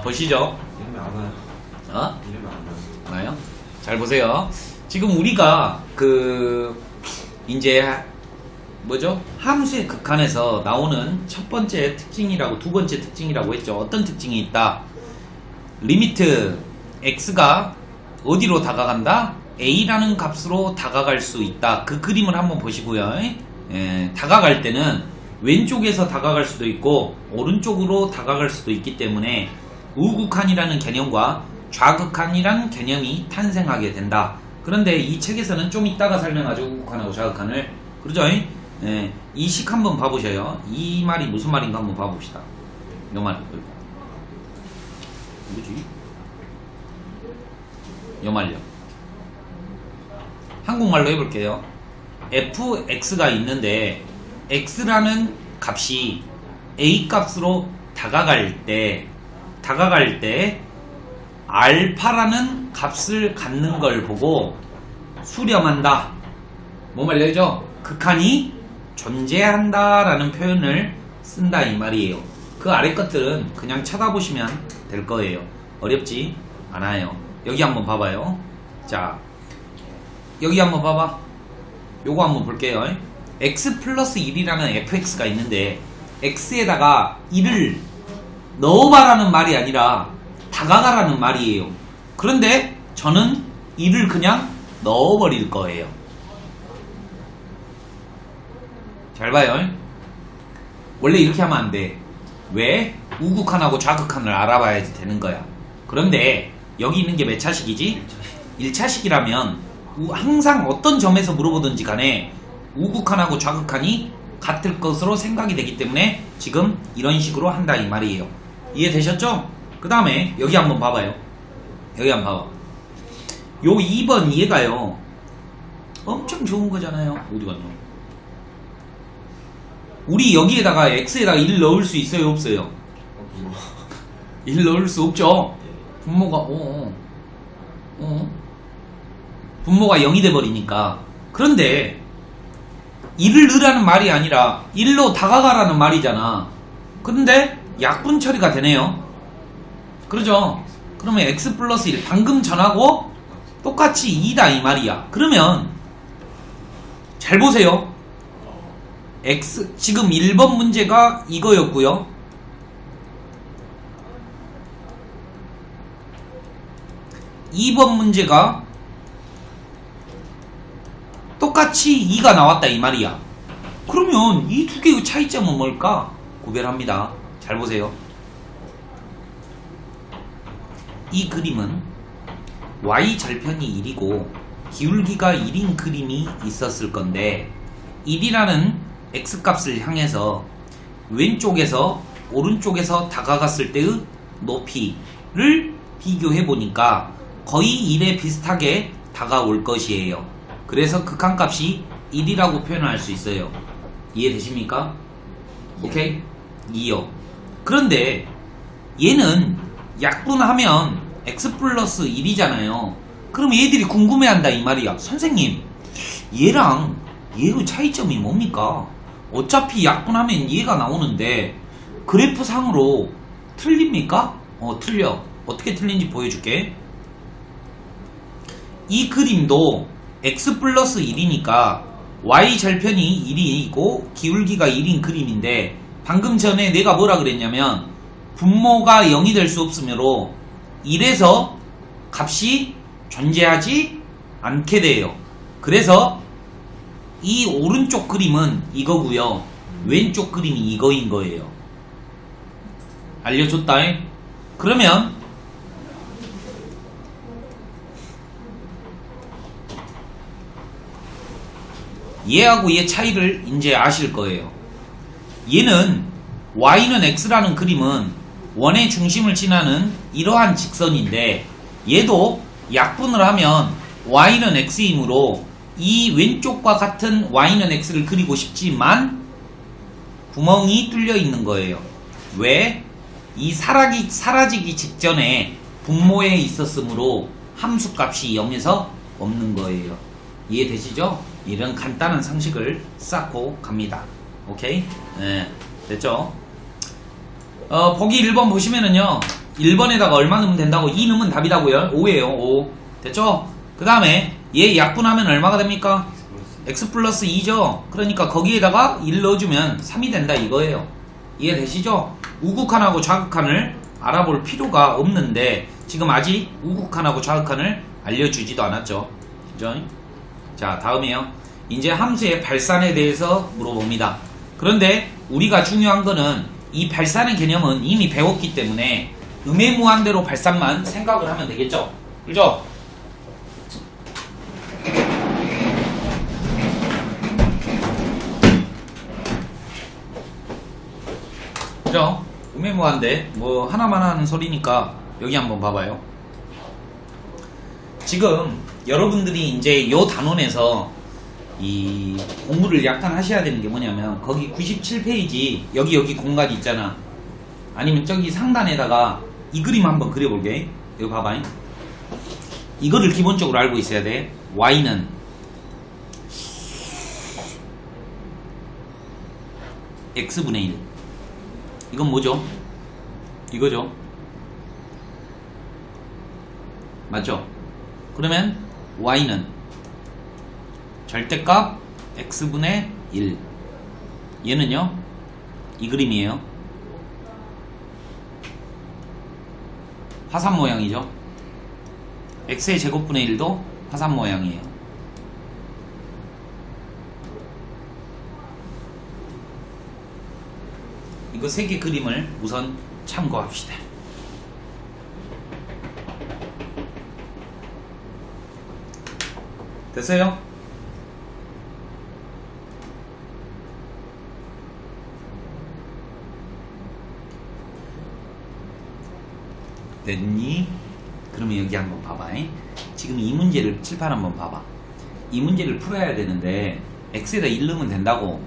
보시죠. 이름이 안 와요. 이름이 안 와요. 나요? 잘 보세요. 지금 우리가 이제 뭐죠? 함수의 극한에서 나오는 첫 번째 특징이라고 두 번째 특징이라고 했죠. 어떤 특징이 있다? 리미트 x가 어디로 다가간다? a라는 값으로 다가갈 수 있다. 그 그림을 한번 보시고요. 다가갈 때는 왼쪽에서 다가갈 수도 있고 오른쪽으로 다가갈 수도 있기 때문에 우극한이라는 개념과 좌극한이라는 개념이 탄생하게 된다. 그런데 이 책에서는 좀 이따가 설명하죠. 우극한하고 좌극한을. 그러죠? 이 식 한번 봐보셔요. 이 말이 무슨 말인가 한번 봐봅시다. 이 말. 뭐지? 이 말요. 한국말로 해볼게요. fx가 있는데 x라는 값이 a 값으로 다가갈 때 알파라는 값을 갖는 걸 보고 수렴한다. 뭐 말이죠? 극한이 존재한다 라는 표현을 쓴다 이 말이에요. 그 아래 것들은 그냥 쳐다보시면 될 거예요. 어렵지 않아요. 여기 한번 봐봐요. 자, 여기 한번 봐봐. 요거 한번 볼게요. x 플러스 1이라는 fx가 있는데 x에다가 1을 넣어봐라는 말이 아니라 다가가라는 말이에요. 그런데 저는 1을 그냥 넣어버릴 거예요. 잘 봐요. 원래 이렇게 하면 안 돼. 왜? 우극한하고 좌극한을 알아봐야지 되는 거야. 그런데 여기 있는 게 몇 차식이지? 1차식이라면 항상 어떤 점에서 물어보든지 간에 우극한하고 좌극한이 같을 것으로 생각이 되기 때문에 지금 이런 식으로 한다 이 말이에요. 이해되셨죠? 그 다음에 여기 한번 봐봐요. 여기 한번 봐봐. 요 2번 얘가요 엄청 좋은 거잖아요. 어디 갔노? 우리 여기에다가 x에다가 1 넣을 수 있어요 없어요? 1 넣을 수 없죠. 분모가 분모가 0이 돼버리니까. 그런데 1을 넣으라는 말이 아니라 1로 다가가라는 말이잖아. 근데 약분 처리가 되네요. 그러죠? 그러면 x 플러스 1 방금 전하고 똑같이 2다 이 말이야. 그러면 잘 보세요. x 지금 1번 문제가 이거였고요. 2번 문제가 똑같이 2가 나왔다 이 말이야. 그러면 이 두 개의 차이점은 뭘까? 구별합니다. 잘 보세요. 이 그림은 y절편이 1이고 기울기가 1인 그림이 있었을 건데 1이라는 x값을 향해서 왼쪽에서 오른쪽에서 다가갔을 때의 높이를 비교해보니까 거의 1에 비슷하게 다가올 것이에요. 그래서 극한값이 1이라고 표현할 수 있어요. 이해되십니까? 오케이? 2요. 그런데 얘는 약분하면 x 플러스 1이잖아요. 그럼 얘들이 궁금해한다 이 말이야. 선생님, 얘랑 얘의 차이점이 뭡니까? 어차피 약분하면 얘가 나오는데 그래프상으로 틀립니까? 틀려. 어떻게 틀린지 보여줄게. 이 그림도 x 플러스 1이니까 y절편이 1이고 기울기가 1인 그림인데 방금 전에 내가 뭐라 그랬냐면 분모가 0이 될 수 없으므로 1에서 값이 존재하지 않게 돼요. 그래서 이 오른쪽 그림은 이거고요. 왼쪽 그림이 이거인 거예요. 알려줬다. 그러면 얘하고 얘 차이를 이제 아실 거예요. 얘는 y는 x라는 그림은 원의 중심을 지나는 이러한 직선인데 얘도 약분을 하면 y는 x이므로 이 왼쪽과 같은 y는 x를 그리고 싶지만 구멍이 뚫려 있는 거예요. 왜? 이 사라지기 직전에 분모에 있었으므로 함수값이 0에서 없는 거예요. 이해되시죠? 이런 간단한 상식을 쌓고 갑니다. 오케이? 네, 됐죠? 보기 1번 보시면은요, 1번에다가 얼마 넣으면 된다고? 2 넣으면 답이다고요. 5예요. 5. 됐죠? 그 다음에 얘 약분하면 얼마가 됩니까? x 플러스 2죠. 그러니까 거기에다가 1 넣어주면 3이 된다 이거예요. 이해되시죠? 우극한하고 좌극한을 알아볼 필요가 없는데 지금 아직 우극한하고 좌극한을 알려주지도 않았죠. 그죠? 자, 다음이에요. 이제 함수의 발산에 대해서 물어봅니다. 그런데 우리가 중요한 거는 이 발산의 개념은 이미 배웠기 때문에 음해무한대로 발산만 생각을 하면 되겠죠. 그죠? 그죠? 음해무한대 뭐 하나만 하는 소리니까 여기 한번 봐봐요. 지금 여러분들이 이제 요 단원에서 이 공부를 약간 하셔야 되는 게 뭐냐면 거기 97페이지 여기 공간 있잖아. 아니면 저기 상단에다가 이 그림 한번 그려볼게. 이거 봐봐. 이거를 기본적으로 알고 있어야 돼. y는 x분의 1. 이건 뭐죠? 이거죠. 맞죠? 그러면 y는 절대값 x분의 1. 얘는요, 이 그림이에요. 화산 모양이죠. x의 제곱분의 1도 화산 모양이에요. 이거 세 개 그림을 우선 참고합시다. 됐어요? 됐니? 그러면 여기 한번 봐봐. 지금 이 문제를 칠판 한번 봐봐. 이 문제를 풀어야 되는데 x에다 1 넣으면 된다고.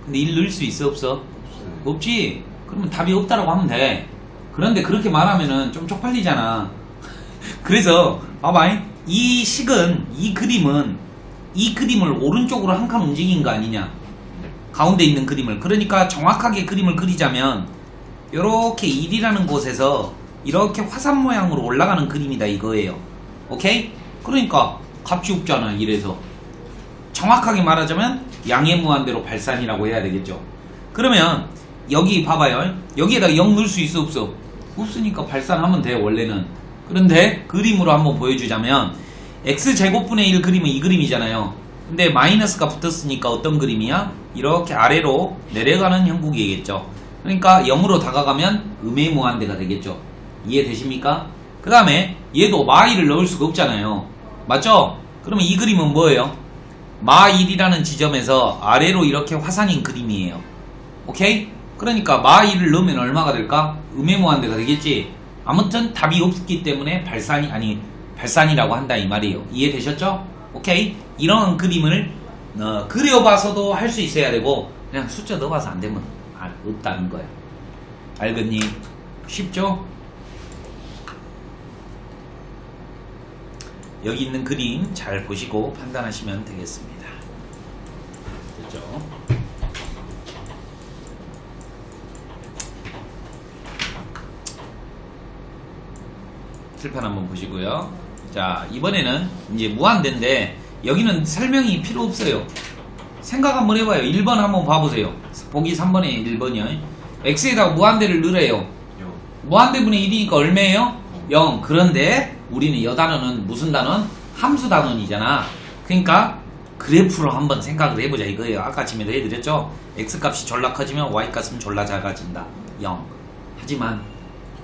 근데 1 넣을 수 있어 없어? 없지? 그러면 답이 없다라고 하면 돼. 그런데 그렇게 말하면은 좀 쪽팔리잖아. 그래서 봐봐. 이 식은 이 그림을 오른쪽으로 한 칸 움직인 거 아니냐. 가운데 있는 그림을. 그러니까 정확하게 그림을 그리자면 요렇게 1이라는 곳에서 이렇게 화산 모양으로 올라가는 그림이다 이거예요. 오케이? 그러니까 값이 없잖아. 이래서 정확하게 말하자면 양해무한대로 발산이라고 해야 되겠죠. 그러면 여기 봐봐요. 여기에다 0 넣을 수 있어 없어? 없으니까 발산하면 돼 원래는. 그런데 그림으로 한번 보여주자면 x제곱분의 1 그림은 이 그림이잖아요. 근데 마이너스가 붙었으니까 어떤 그림이야? 이렇게 아래로 내려가는 형국이겠죠. 그러니까 0으로 다가가면 음해무한대가 되겠죠. 이해되십니까? 그 다음에 얘도 마1을 넣을 수가 없잖아요. 맞죠? 그러면 이 그림은 뭐예요? 마1이라는 지점에서 아래로 이렇게 화산인 그림이에요. 오케이? 그러니까 마1을 넣으면 얼마가 될까? 음해무한대가 되겠지. 아무튼 답이 없기 때문에 발산이라고 한다 이 말이에요. 이해되셨죠? 오케이? 이런 그림을 그려봐서도 할 수 있어야 되고 그냥 숫자 넣어봐서 안 되면 없다는 거야. 알겠니? 쉽죠? 여기 있는 그림 잘 보시고 판단하시면 되겠습니다. 됐죠? 칠판 한번 보시고요. 자, 이번에는 이제 무한대인데 여기는 설명이 필요 없어요. 생각 한번 해봐요. 1번 한번 봐보세요. 보기 3번에 1번이요. x에다가 무한대를 넣으래요. 무한대분의 1이니까 얼마예요? 0. 그런데 우리는 이 단어는 무슨 단원? 함수 단원이잖아. 그러니까 그래프로 한번 생각을 해보자 이거예요. 아까 아침에도 해드렸죠? x값이 졸라 커지면 y값은 졸라 작아진다. 0. 하지만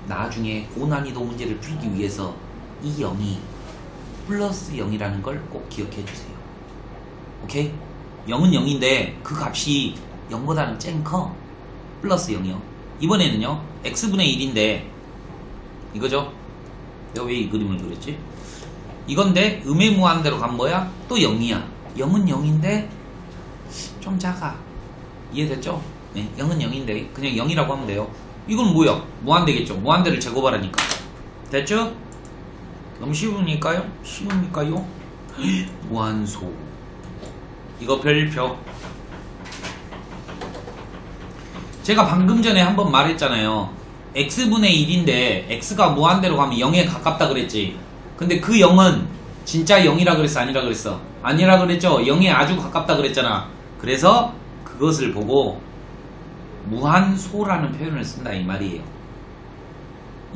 나중에 고난이도 문제를 풀기 위해서 이 0이 플러스 0이라는 걸 꼭 기억해 주세요. 오케이? 0은 0인데 그 값이 0보다는 쨍 커. 플러스 0이요. 이번에는요 x분의 1인데 이거죠? 내가 왜 이 그림을 그렸지? 이건데 음해무한대로 간 뭐야? 또 0이야. 0은 0인데 좀 작아. 이해됐죠? 네, 0은 0인데 그냥 0이라고 하면 돼요. 이건 뭐야? 무한대겠죠? 무한대를 제곱하라니까. 됐죠? 너무 쉬우니까요? 쉬우니까요? 무한소. 이거 별표. 제가 방금 전에 한번 말했잖아요. x분의 1인데 x가 무한대로 가면 0에 가깝다 그랬지. 근데 그 0은 진짜 0이라 그랬어 아니라 그랬어? 아니라 그랬죠. 0에 아주 가깝다 그랬잖아. 그래서 그것을 보고 무한소라는 표현을 쓴다 이 말이에요.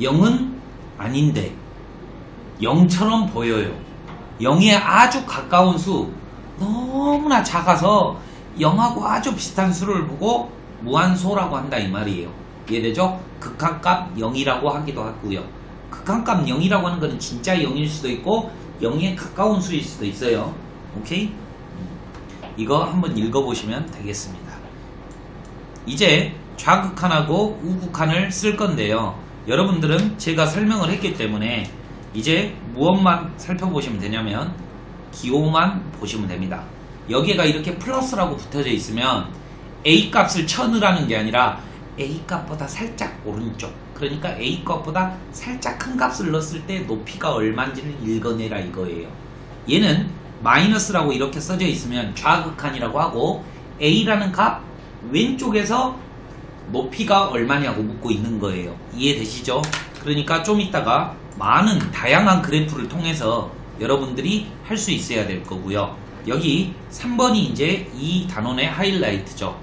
0은 아닌데 0처럼 보여요. 0에 아주 가까운 수, 너무나 작아서 0하고 아주 비슷한 수를 보고 무한소라고 한다 이 말이에요. 이해되죠? 극한값 0이라고 하기도 하고요. 극한값 0이라고 하는 거는 진짜 0일 수도 있고 0에 가까운 수일 수도 있어요. 오케이? 이거 한번 읽어보시면 되겠습니다. 이제 좌극한하고 우극한을 쓸 건데요. 여러분들은 제가 설명을 했기 때문에 이제 무엇만 살펴보시면 되냐면 기호만 보시면 됩니다. 여기가 이렇게 플러스라고 붙어져 있으면 A 값을 쳐넣으라는 게 아니라 A 값보다 살짝 오른쪽, 그러니까 A 값보다 살짝 큰 값을 넣었을 때 높이가 얼마인지를 읽어내라 이거예요. 얘는 마이너스라고 이렇게 써져 있으면 좌극한이라고 하고 A라는 값 왼쪽에서 높이가 얼마냐고 묻고 있는 거예요. 이해되시죠? 그러니까 좀 이따가 많은 다양한 그래프를 통해서 여러분들이 할 수 있어야 될 거고요. 여기 3번이 이제 이 단원의 하이라이트죠.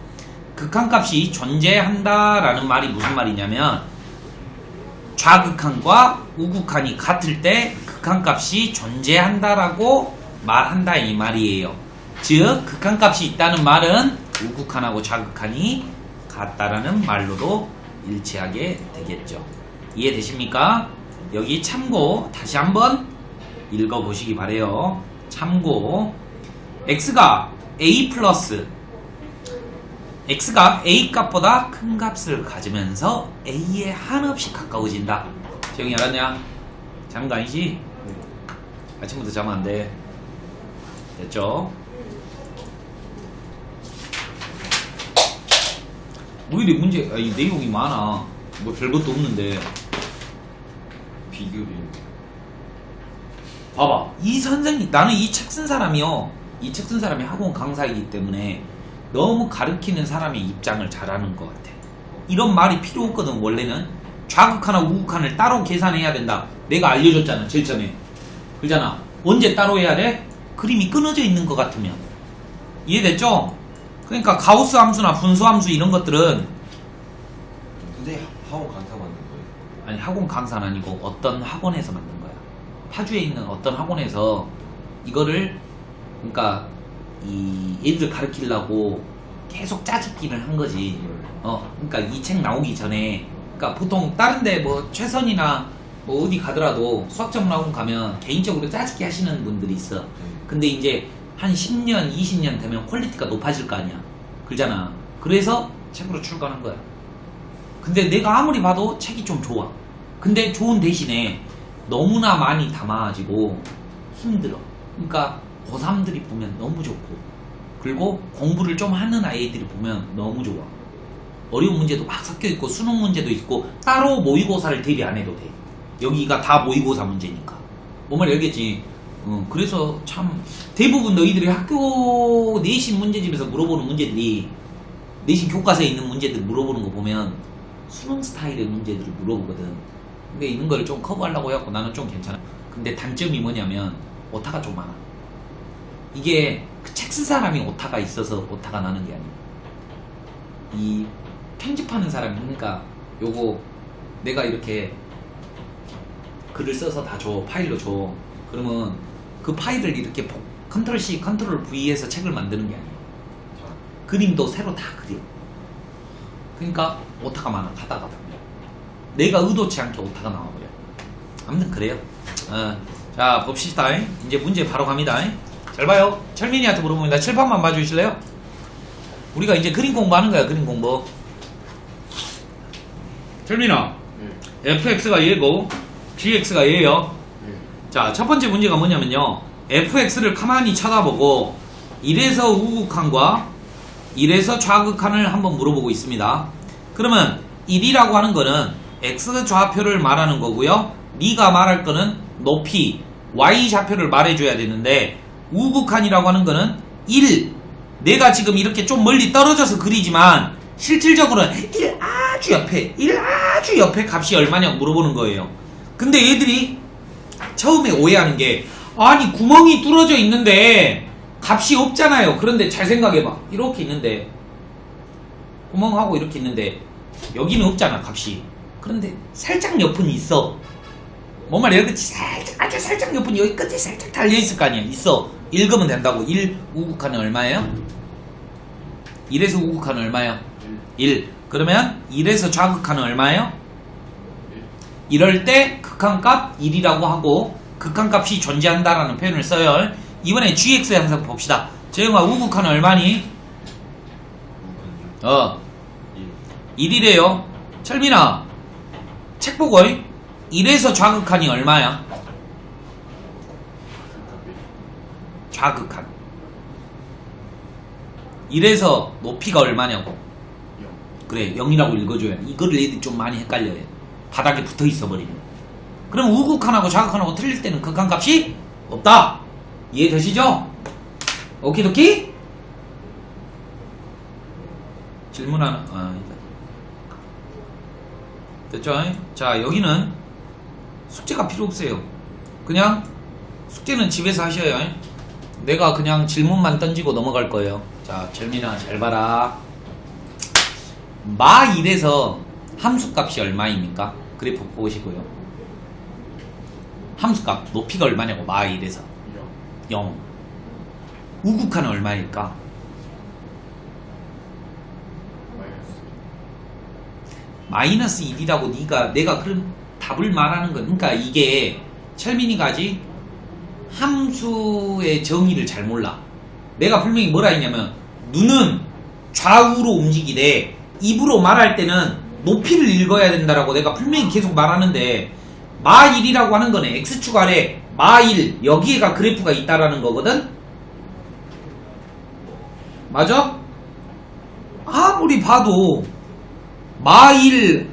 극한값이 존재한다 라는 말이 무슨 말이냐면 좌극한과 우극한이 같을 때 극한값이 존재한다 라고 말한다 이 말이에요. 즉 극한값이 있다는 말은 우극한하고 좌극한이 같다라는 말로도 일치하게 되겠죠. 이해되십니까? 여기 참고 다시 한번 읽어보시기 바래요. 참고 x가 a 플러스 x가 a 값보다 큰 값을 가지면서 a에 한없이 가까워진다. 재영이 알았냐? 자는 거 아니지? 아침부터 자면 안 돼. 됐죠? 오히려 문제, 아니, 내용이 많아. 뭐 별것도 없는데. 비교리. 봐봐. 이 선생님, 나는 이 책 쓴 사람이요. 이 책 쓴 사람이 학원 강사이기 때문에 너무 가르치는 사람의 입장을 잘하는 것 같아. 이런 말이 필요 없거든, 원래는. 좌극한하고 우극한을 따로 계산해야 된다. 내가 알려줬잖아, 제일 처음에. 그러잖아. 언제 따로 해야 돼? 그림이 끊어져 있는 것 같으면. 이해됐죠? 그러니까 가우스 함수나 분수 함수 이런 것들은 근데 학원 강사 받는 거예요? 아니 학원 강사는 아니고 어떤 학원에서 만든 거야. 파주에 있는 어떤 학원에서 이거를 그러니까 이 애들 가르치려고 계속 짜집기를 한 거지. 그러니까 이 책 나오기 전에 그러니까 보통 다른데 뭐 최선이나 뭐 어디 가더라도 수학 전문 학원 가면 개인적으로 짜집기 하시는 분들이 있어. 근데 이제 한 10년, 20년 되면 퀄리티가 높아질 거 아니야. 그러잖아. 그래서 책으로 출간한 거야. 근데 내가 아무리 봐도 책이 좀 좋아. 근데 좋은 대신에 너무나 많이 담아가지고 힘들어. 그러니까 고3들이 보면 너무 좋고, 그리고 공부를 좀 하는 아이들이 보면 너무 좋아. 어려운 문제도 막 섞여있고 수능 문제도 있고 따로 모의고사를 대비 안 해도 돼. 여기가 다 모의고사 문제니까. 뭔 말인지 알겠지? 그래서 참 대부분 너희들이 학교 내신 문제집에서 물어보는 문제들이 내신 교과서에 있는 문제들 물어보는 거 보면 수능 스타일의 문제들을 물어보거든. 근데 이런 걸 좀 커버하려고 해갖고 나는 좀 괜찮아. 근데 단점이 뭐냐면 오타가 좀 많아. 이게 그 책 쓴 사람이 오타가 있어서 오타가 나는 게 아니야. 이 편집하는 사람이, 그러니까 요거 내가 이렇게 글을 써서 다 줘, 파일로 줘. 그러면 그 파일을 이렇게 컨트롤 C, 컨트롤 V에서 책을 만드는 게 아니야. 그림도 새로 다 그려. 그러니까 오타가 많아. 가다가 내가 의도치 않게 오타가 나와버려. 아무튼 그래요. 자, 봅시다. 이제 문제 바로 갑니다. 잘 봐요. 철민이한테 물어봅니다. 칠판만 봐주실래요? 우리가 이제 그림 공부하는 거야. 그림 공부. 철민아, fx가 얘고 gx가 얘예요. 자, 첫 번째 문제가 뭐냐면요, fx를 가만히 쳐다보고 1에서 우극한과 1에서 좌극한을 한번 물어보고 있습니다. 그러면 1이라고 하는 거는 x 좌표를 말하는 거고요, 네가 말할 거는 높이 y 좌표를 말해줘야 되는데, 우극한이라고 하는 거는 1, 내가 지금 이렇게 좀 멀리 떨어져서 그리지만 실질적으로는 1 아주 옆에 값이 얼마냐고 물어보는 거예요. 근데 얘들이 처음에 오해하는 게 아니 구멍이 뚫어져 있는데 값이 없잖아요. 그런데 잘 생각해봐. 이렇게 있는데 구멍하고 이렇게 있는데 여기는 없잖아 값이. 그런데 살짝 옆은 있어. 뭔 말이야? 그치? 살짝, 아주 살짝 옆은 여기 끝에 살짝 달려있을 거 아니야. 있어. 읽으면 된다고. 1 우극하는 얼마예요? 1에서 우극하는 얼마예요? 1. 그러면 1에서 좌극하는 얼마예요? 이럴 때 극한값 1이라고 하고 극한값이 존재한다라는 표현을 써요. 이번에 gx의 항상 봅시다. 재영아 우극하는 얼마니? 1이래요. 철민아 책 보고 1에서 좌극한이 얼마야? 좌극한 1에서 높이가 얼마냐고. 그래 0이라고 읽어줘야 돼. 이거를 애들이 좀 많이 헷갈려요. 바닥에 붙어있어 버리면. 그럼 우극한하고 좌극한하고 틀릴 때는 극한값이 없다. 이해되시죠? 오키도키? 질문 하나 됐죠? 자 여기는 숙제가 필요 없어요. 그냥 숙제는 집에서 하셔요. 내가 그냥 질문만 던지고 넘어갈 거예요. 자 철민아 잘 봐라. 마 1에서 함수값이 얼마입니까? 그래프 보시고요. 함수값 높이가 얼마냐고. 마 1에서 0. 우극한은 얼마일까? 마이너스 1이라고 내가 그런 답을 말하는 건, 그러니까 이게 철민이가 아직 함수의 정의를 잘 몰라. 내가 분명히 뭐라 했냐면 눈은 좌우로 움직이되 입으로 말할 때는 높이를 읽어야 된다라고 내가 분명히 계속 말하는데, 마 1이라고 하는 거는 x축 아래 마 1 여기에가 그래프가 있다라는 거거든. 맞아? 아무리 봐도 마 1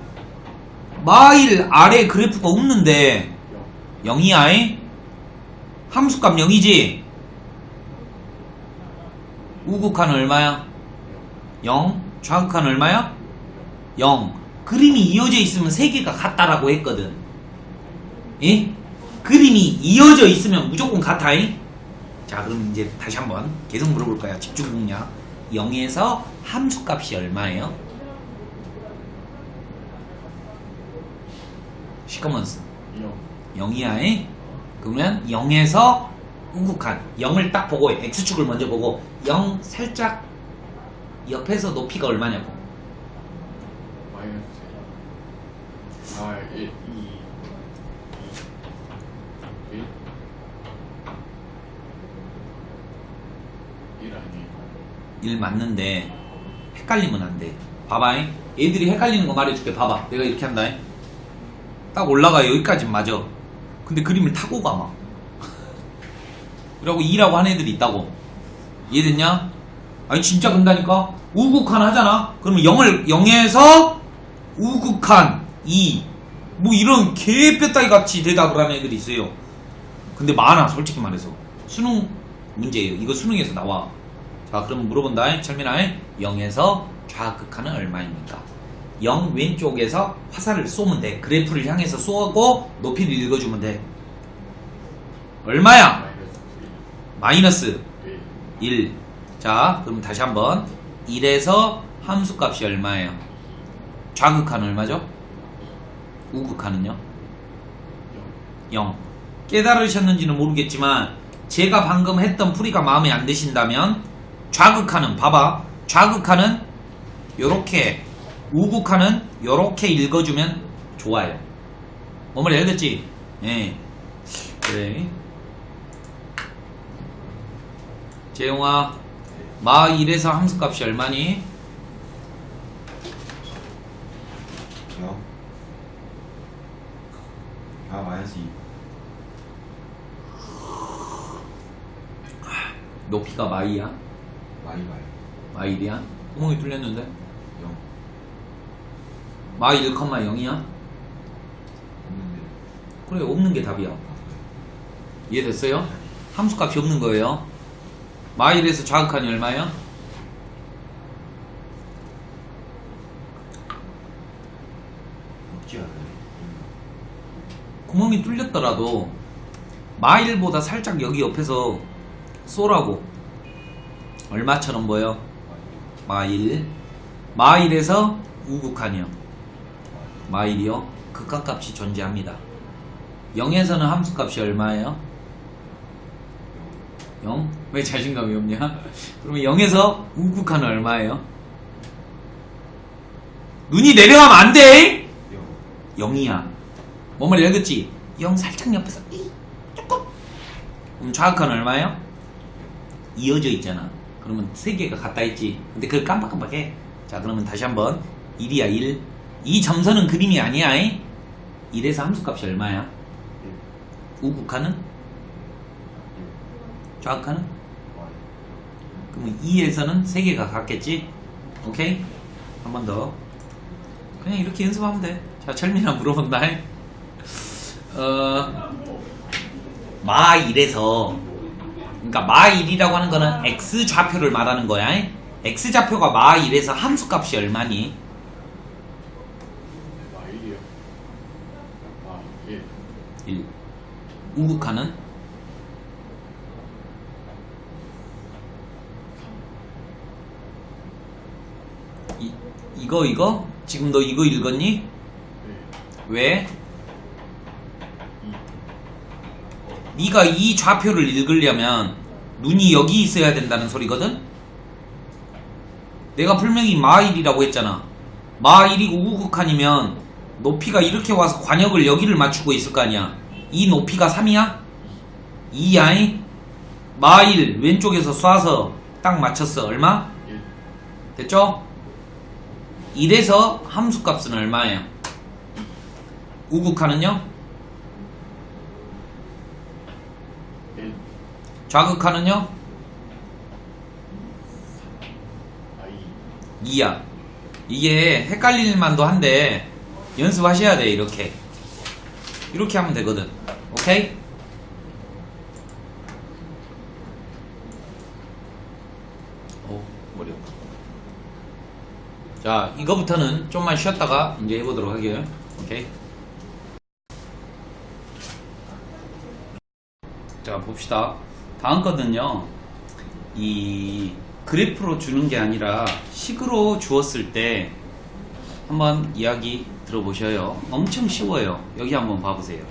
아래 그래프가 없는데 0이야. 함수값 0이지. 우극한 얼마야? 0. 좌극한 얼마야? 0. 그림이 이어져 있으면 세 개가 같다라고 했거든. 예? 그림이 이어져 있으면 무조건 같아. 자 그럼 이제 다시 한번 계속 물어볼 거야. 집중 공략. 0에서 함수값이 얼마예요? 시커먼스 0이야. 그러면 0에서 우극한 0을 딱 보고 x축을 먼저 보고 0 살짝 옆에서 높이가 얼마냐고. 마이너스 1, 2, 1 아니에요? 1 맞는데 헷갈리면 안 돼. 봐봐. 얘들이 헷갈리는 거 말해줄게. 봐봐. 내가 이렇게 한다. 딱 올라가. 여기까지 맞아. 근데 그림을 타고 가 막. 그리고 2라고 하는 애들이 있다고. 이해됐냐? 아니 진짜 그런다니까. 우극한 하잖아. 그러면 0에서 우극한 2 뭐 이런 개뼈다귀 같이 대답을 하는 애들이 있어요. 근데 많아. 솔직히 말해서 수능 문제예요. 이거 수능에서 나와. 자 그럼 물어본다. 철민아 0에서 좌극한은 얼마입니까? 0 왼쪽에서 화살을 쏘면 돼. 그래프를 향해서 쏘고 높이를 읽어주면 돼. 얼마야? 마이너스 1. 자 그럼 다시 한번 1에서 함수값이 얼마예요? 좌극한은 얼마죠? 우극한은요? 0. 깨달으셨는지는 모르겠지만 제가 방금 했던 풀이가 마음에 안 드신다면 좌극한은 봐봐. 좌극한은 요렇게, 우극한은 요렇게 읽어주면 좋아요. 어머니 알겠지? 예. 그래. 재용아 마 1에서 함수값이 얼마니? 0. 마이너스 2. 높이가 마이야? 마이. 마1이야? 구멍이 뚫렸는데? 0. 마 1,0이야? 없는데. 그래 없는 게 답이야. 이해됐어요? 함수값이 없는 거예요. 마 1에서 좌극한이 얼마예요? 구멍이 뚫렸더라도 마일보다 살짝 여기 옆에서 쏘라고. 얼마처럼 보여? 마일에서 우극한이요. 마일이요. 극한값이 존재합니다. 0에서는 함수값이 얼마예요? 0? 왜 자신감이 없냐? 그러면 0에서 우극한은 얼마예요? 눈이 내려가면 안 돼! 0이야. 뭔 말이 알겠지? 0 살짝 옆에서 조금. 그럼 좌극한은 얼마예요? 이어져 있잖아. 그러면 세 개가 같다 했지. 근데 그걸 깜빡깜빡해. 자, 그러면 다시 한번 1이야 1. 이 점선은 그림이 아니야. 1에서 함수값이 얼마야? 우극한은? 좌극한은? 그러면 2에서는 세 개가 같겠지? 오케이? 한 번 더. 그냥 이렇게 연습하면 돼. 자, 철민아 물어본다. 마1에서, 그러니까 마1이라고 하는 거는 x 좌표를 말하는 거야. x 좌표가 마1에서 함수값이 얼마니? 마일이요. 마일. 1. 우극한은? 이거? 지금 너 이거 읽었니? 네. 왜? 네가 이 좌표를 읽으려면 눈이 여기 있어야 된다는 소리거든? 내가 분명히 마1이라고 했잖아. 마1이고 우극한이면 높이가 이렇게 와서 관역을 여기를 맞추고 있을 거 아니야. 이 높이가 3이야? 2야? 마1 왼쪽에서 쏴서 딱 맞췄어. 얼마? 1. 됐죠? 1에서 함수값은 얼마예요? 우극한은요? 1. 좌극한은요? 마이. 2야. 이게 헷갈릴 만도 한데 연습하셔야 돼. 이렇게 하면 되거든. 오케이? 머리 아파. 자, 이거부터는 좀만 쉬었다가 이제 해보도록 할게요. 오케이? 자, 봅시다. 다음 거는요, 이 그래프로 주는 게 아니라 식으로 주었을 때 한번 이야기 들어보셔요. 엄청 쉬워요. 여기 한번 봐보세요.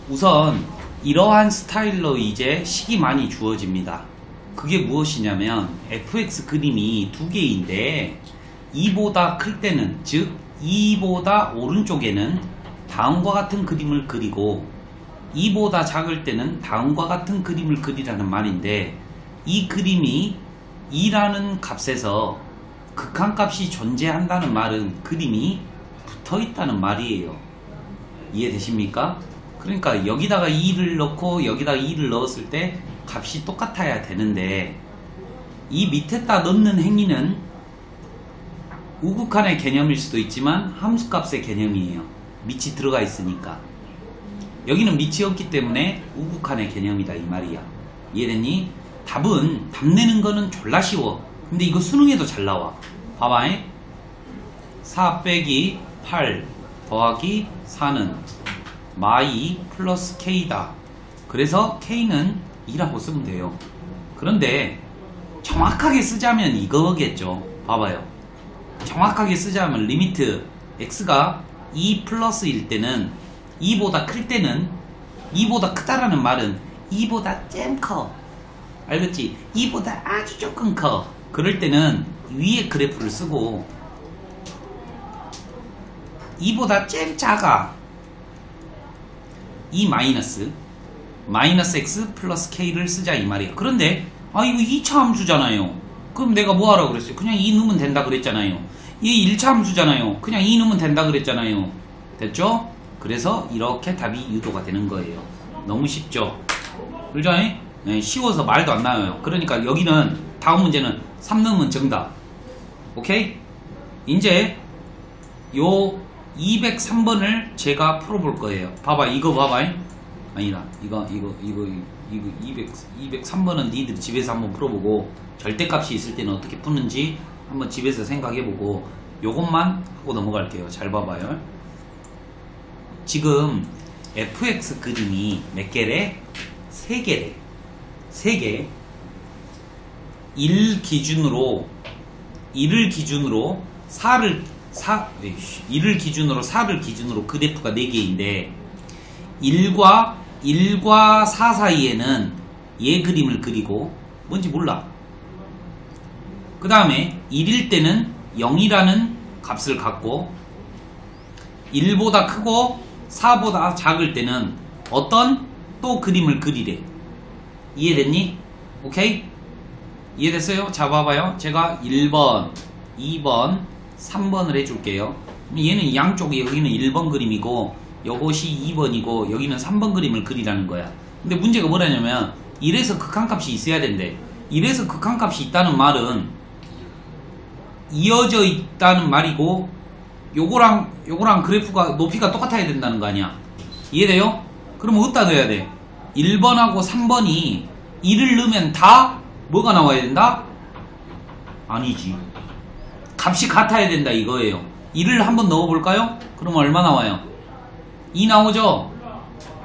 우선 이러한 스타일로 이제 식이 많이 주어집니다. 그게 무엇이냐면 fx 그림이 두 개인데 2보다 클 때는, 즉 2보다 오른쪽에는 다음과 같은 그림을 그리고 2보다 작을 때는 다음과 같은 그림을 그리라는 말인데, 이 그림이 2라는 값에서 극한값이 존재한다는 말은 그림이 붙어있다는 말이에요. 이해되십니까? 그러니까 여기다가 2를 넣고 여기다가 2를 넣었을 때 값이 똑같아야 되는데, 이 밑에다 넣는 행위는 우극한의 개념일 수도 있지만 함수값의 개념이에요. 밑이 들어가 있으니까. 여기는 밑이 없기 때문에 우극한의 개념이다 이 말이야. 이해됐니? 답 내는 거는 졸라 쉬워. 근데 이거 수능에도 잘 나와. 봐봐. 4 빼기 8 더하기 4는 마2 플러스 k다. 그래서 k는 2라고 쓰면 돼요. 그런데 정확하게 쓰자면 이거겠죠. 봐봐요. 정확하게 쓰자면 리미트 x가 2 플러스일 때는 2보다 클 때는, 2보다 크다라는 말은 2보다 잼 커. 알겠지? 2보다 아주 조금 커. 그럴 때는 위에 그래프를 쓰고 2보다 잼 작아. 2 마이너스 x 플러스 k를 쓰자 이 말이에요. 그런데 이거 2차 함수잖아요. 그럼 내가 뭐 하라고 그랬어요? 그냥 2 넣으면 된다 그랬잖아요. 이 1차 함수잖아요. 그냥 2 넣으면 된다 그랬잖아요. 됐죠? 그래서 이렇게 답이 유도가 되는 거예요. 너무 쉽죠? 그죠? 네, 쉬워서 말도 안 나와요. 그러니까 여기는 다음 문제는 3 넣으면 정답. 오케이? 이제 요 203번을 제가 풀어볼 거예요. 봐봐, 이거 봐봐. 아니다, 이거 203번은 니들 집에서 한번 풀어보고, 절대값이 있을 때는 어떻게 푸는지 한번 집에서 생각해보고, 요것만 하고 넘어갈게요. 잘 봐봐요. 지금 fx 그림이 몇 개래? 3개래. 3개. 1을 기준으로 4를 기준으로 그래프가 4개인데 1과 4 사이에는 얘 그림을 그리고 뭔지 몰라. 그 다음에 1일 때는 0이라는 값을 갖고 1보다 크고 4보다 작을 때는 어떤 또 그림을 그리래. 이해됐니? 오케이? 이해됐어요? 자 봐봐요. 제가 1번, 2번, 3번을 해줄게요. 얘는 양쪽이 여기는 1번 그림이고 요것이 2번이고 여기는 3번 그림을 그리라는 거야. 근데 문제가 뭐라냐면 1에서 극한값이 있어야 된대. 1에서 극한값이 있다는 말은 이어져 있다는 말이고 요거랑 그래프가 높이가 똑같아야 된다는 거 아니야. 이해돼요? 그럼 어디다 넣어야 돼? 1번하고 3번이 1을 넣으면 다 뭐가 나와야 된다? 아니지. 값이 같아야 된다 이거예요. 1을 한번 넣어볼까요? 그럼 얼마 나와요? 2 나오죠?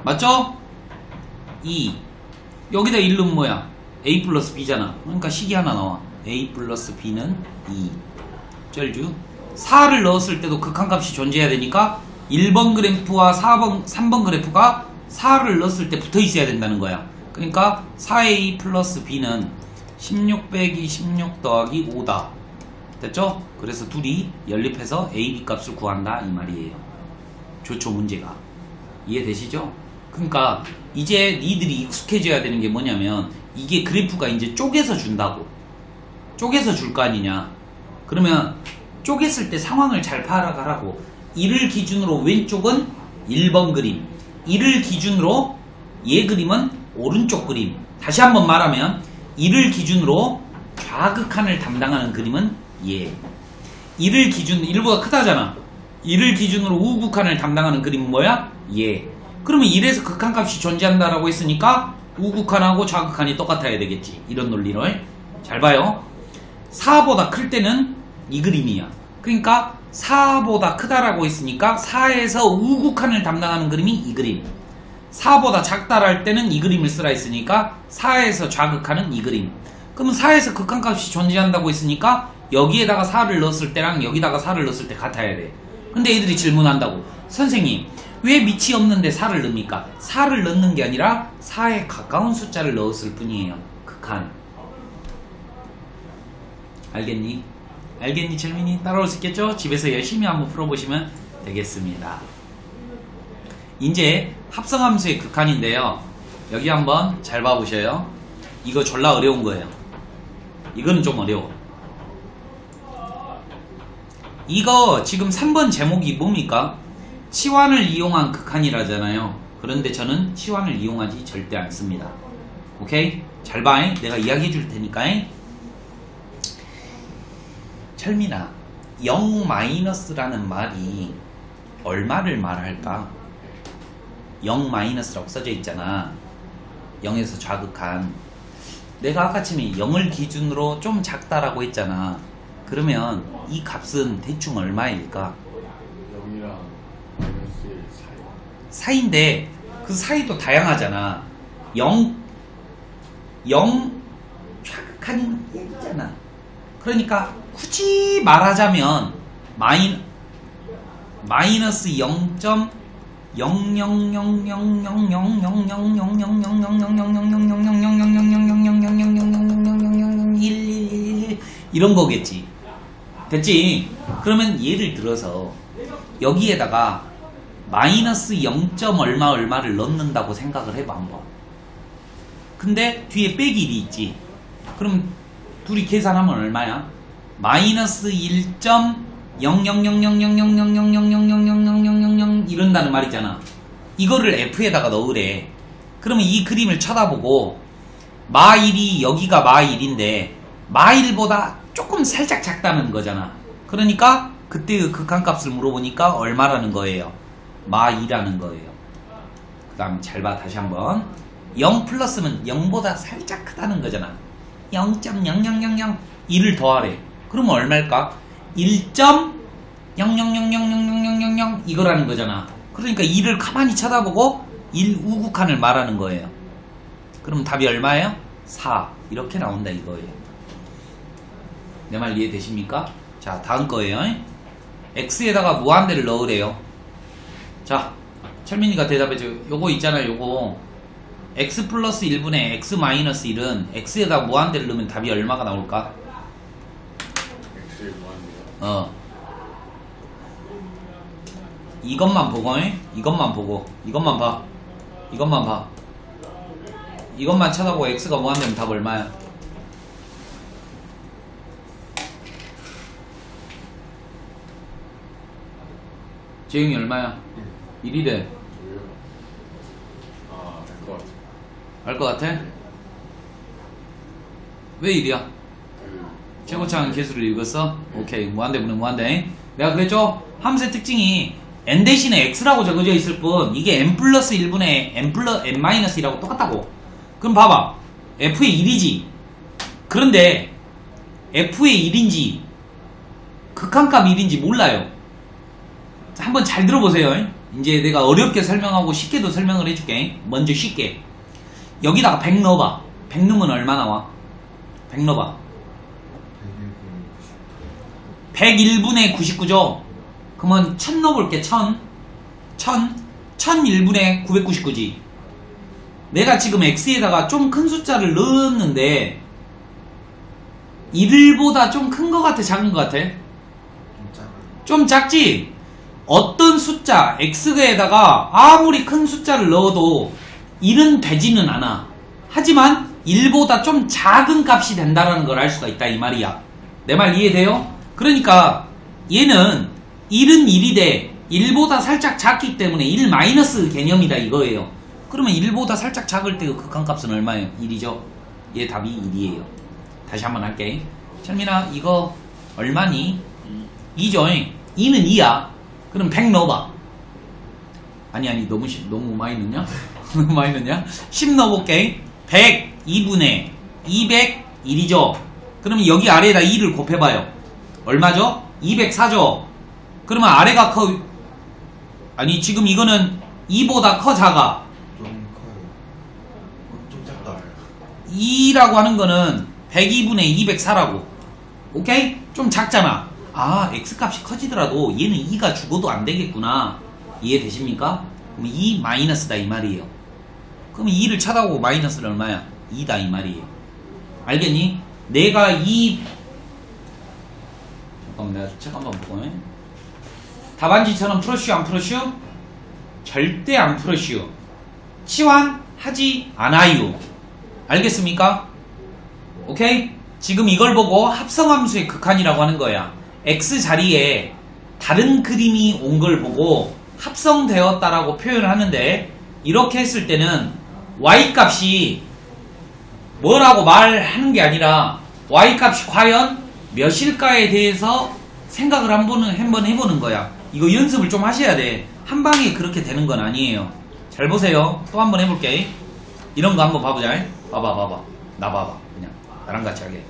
맞죠? 2 여기다 1 넣으면 뭐야? A 플러스 B잖아. 그러니까 식이 하나 나와. A 플러스 B는 2 쩔주. 4를 넣었을 때도 극한값이 존재해야 되니까 1번 그래프와 3번 그래프가 4를 넣었을 때 붙어 있어야 된다는 거야. 그러니까 4A 플러스 B는 16 빼기 16 더하기 5다. 됐죠? 그래서 둘이 연립해서 A, B 값을 구한다 이 말이에요. 좋죠 문제가. 이해되시죠? 그러니까 이제 니들이 익숙해져야 되는 게 뭐냐면 이게 그래프가 이제 쪼개서 준다고. 쪼개서 줄 거 아니냐. 그러면 쪼갰을 때 상황을 잘 파악하라고. 1을 기준으로 왼쪽은 1번 그림, 1을 기준으로 얘 그림은 오른쪽 그림. 다시 한번 말하면 1을 기준으로 좌극한을 담당하는 그림은 얘. 1을 기준 1보다 크다잖아. 1을 기준으로 우극한을 담당하는 그림은 뭐야? 얘. 그러면 1에서 극한값이 존재한다라고 했으니까 우극한하고 좌극한이 똑같아야 되겠지. 이런 논리를 잘 봐요. 4보다 클 때는 이 그림이야. 그러니까 4보다 크다라고 했으니까 4에서 우극한을 담당하는 그림이 이 그림. 4보다 작다라 할 때는 이 그림을 쓰라 했으니까 4에서 좌극한은 이 그림. 그러면 4에서 극한값이 존재한다고 했으니까 여기에다가 4를 넣었을 때랑 여기다가 4를 넣었을 때 같아야 돼. 근데 애들이 질문한다고. 선생님 왜 밑이 없는데 4를 넣습니까? 4를 넣는 게 아니라 4에 가까운 숫자를 넣었을 뿐이에요. 극한. 알겠니? 알겠니 철민이? 따라올 수 있겠죠? 집에서 열심히 한번 풀어보시면 되겠습니다. 이제 합성함수의 극한인데요. 여기 한번 잘 봐보셔요. 이거 졸라 어려운 거예요. 이거는 좀 어려워. 이거 지금 3번 제목이 뭡니까? 치환을 이용한 극한이라잖아요. 그런데 저는 치환을 이용하지 절대 않습니다. 오케이? 잘 봐. 내가 이야기해 줄 테니까. 철민아, 0 마이너스라는 말이 얼마를 말할까? 0 마이너스라고 써져 있잖아. 0에서 좌극한. 내가 아까쯤에 0을 기준으로 좀 작다라고 했잖아. 그러면 이 값은 대충 얼마일까? 0이랑 마이너스의 사이. 사이인데 그 사이도 다양하잖아. 0 좌극한 얘기잖아. 그러니까 굳이 말하자면 마이너스 0.000000000000000000000000000000000000000000000000000000000000000000000000000000000000000000000000000000000000000000000000000000000000000000000000000000000000000000000000000000000000000000000000000000000000000000000000000000000000000000000000000000000000000000000000000000000000000000000000000000000000000000000000000000000000000000000000000000000000000000000000000000000000000000000000000000000000000000000000000000000000000000000000000000000000000000000000000000000000000000000000000000000000000000000000000000000000000000000000000000000그럼 여기에다가 마이너스 0. 얼마 얼마를 넣는다고 생각을 해봐 한번. 근데 뒤에 빼기 1이 있지. 그럼 둘이 계산하면 얼마야? 마이너스 1.00000000000000000000000000000000000 이런다는 말이잖아. 이거를 F에다가 넣으래. 그러면 이 그림을 쳐다보고 마1이 여기가 마1인데 마1보다 조금 살짝 작다는 거잖아. 그러니까 그때의 극한값을 물어보니까 얼마라는 거예요? 마2라는 거예요. 그 다음 잘 봐. 다시 한번 0 플러스는 0보다 살짝 크다는 거잖아. 0.0000 1을 더하래. 그러면 얼마일까? 1.0000000000 이거라는 거잖아. 그러니까 2를 가만히 쳐다보고 1 우극한을 말하는 거예요. 그럼 답이 얼마예요? 4. 이렇게 나온다 이거예요. 내 말 이해되십니까? 자, 다음 거예요. x에다가 무한대를 넣으래요. 자, 철민이가 대답해줘. 요거 있잖아요. 요거 x 플러스 1분의 x 마이너스 1은 x에다 무한대를 넣으면 답이 얼마가 나올까? X의 무한대요. 이것만 보고, 이것만 보고, 이것만 봐. 이것만 봐. 이것만 쳐다보고 x가 무한대면 답 얼마야? 재영이 얼마야? 1이래. 왜요? 아, 알 것 같아요. 알 것 같아? 왜 1이야? 최고창 개수를 읽었어? 오케이. 무한대분의 무한대. 내가 그랬죠? 함수의 특징이 n 대신에 x라고 적어져 있을 뿐 이게 n 플러스 1분의 n 마이너스 1하고 똑같다고. 그럼 봐봐. f의 1이지. 그런데 f의 1인지 극한값 1인지 몰라요. 한번 잘 들어보세요. 이제 내가 어렵게 설명하고 쉽게도 설명을 해줄게. 먼저 쉽게. 여기다가 100 넣어봐. 100 넣으면 얼마 나와? 100 넣어봐. 101분의 99죠? 그러면 1000 넣어볼게. 1001분의 999지. 내가 지금 x에다가 좀 큰 숫자를 넣었는데 1보다 좀 큰 것 같아? 작은 것 같아? 좀 작지? 어떤 숫자 x에다가 아무리 큰 숫자를 넣어도 1은 되지는 않아. 하지만 1보다 좀 작은 값이 된다는 걸 알 수가 있다 이 말이야. 내 말 이해돼요? 그러니까 얘는 1은 1이 돼 1보다 살짝 작기 때문에 1 마이너스 개념이다 이거예요. 그러면 1보다 살짝 작을 때 극한값은 얼마예요? 1이죠? 얘 답이 1이에요. 다시 한번 할게. 철민아 이거 얼마니? 2죠? 2는 2야. 그럼 100 넣어봐. 아니 너무 많이 넣냐? 너무 많이 넣냐? 10 넣어볼게. 100 2분의 201이죠? 그러면 여기 아래에다 2를 곱해봐요. 얼마죠? 204죠? 그러면 아래가 아니 지금 이거는 2보다 커 작아? 좀 커요. 좀 작다. 2라고 하는 거는 102분의 204라고. 오케이? 좀 작잖아. 아, x값이 커지더라도 얘는 2가 죽어도 안 되겠구나. 이해되십니까? 그럼 2 마이너스다 이 말이에요. 그럼 2를 쳐다보고 마이너스는 얼마야? 2다 이 말이에요. 알겠니? 내가 잠깐만 내가 책 한번 보고. 답안지처럼 풀어슈 안 풀어슈? 절대 안 풀어슈. 치환하지 않아요. 알겠습니까? 오케이? 지금 이걸 보고 합성함수의 극한이라고 하는 거야. x 자리에 다른 그림이 온 걸 보고 합성되었다라고 표현을 하는데, 이렇게 했을 때는 y 값이 뭐라고 말하는 게 아니라 y 값이 과연 몇일까에 대해서 생각을 한번 해보는 거야. 이거 연습을 좀 하셔야 돼. 한 방에 그렇게 되는 건 아니에요. 잘 보세요. 또 한번 해볼게. 이런 거 한번 봐보자. 봐봐. 나 봐봐. 그냥 나랑 같이 하게.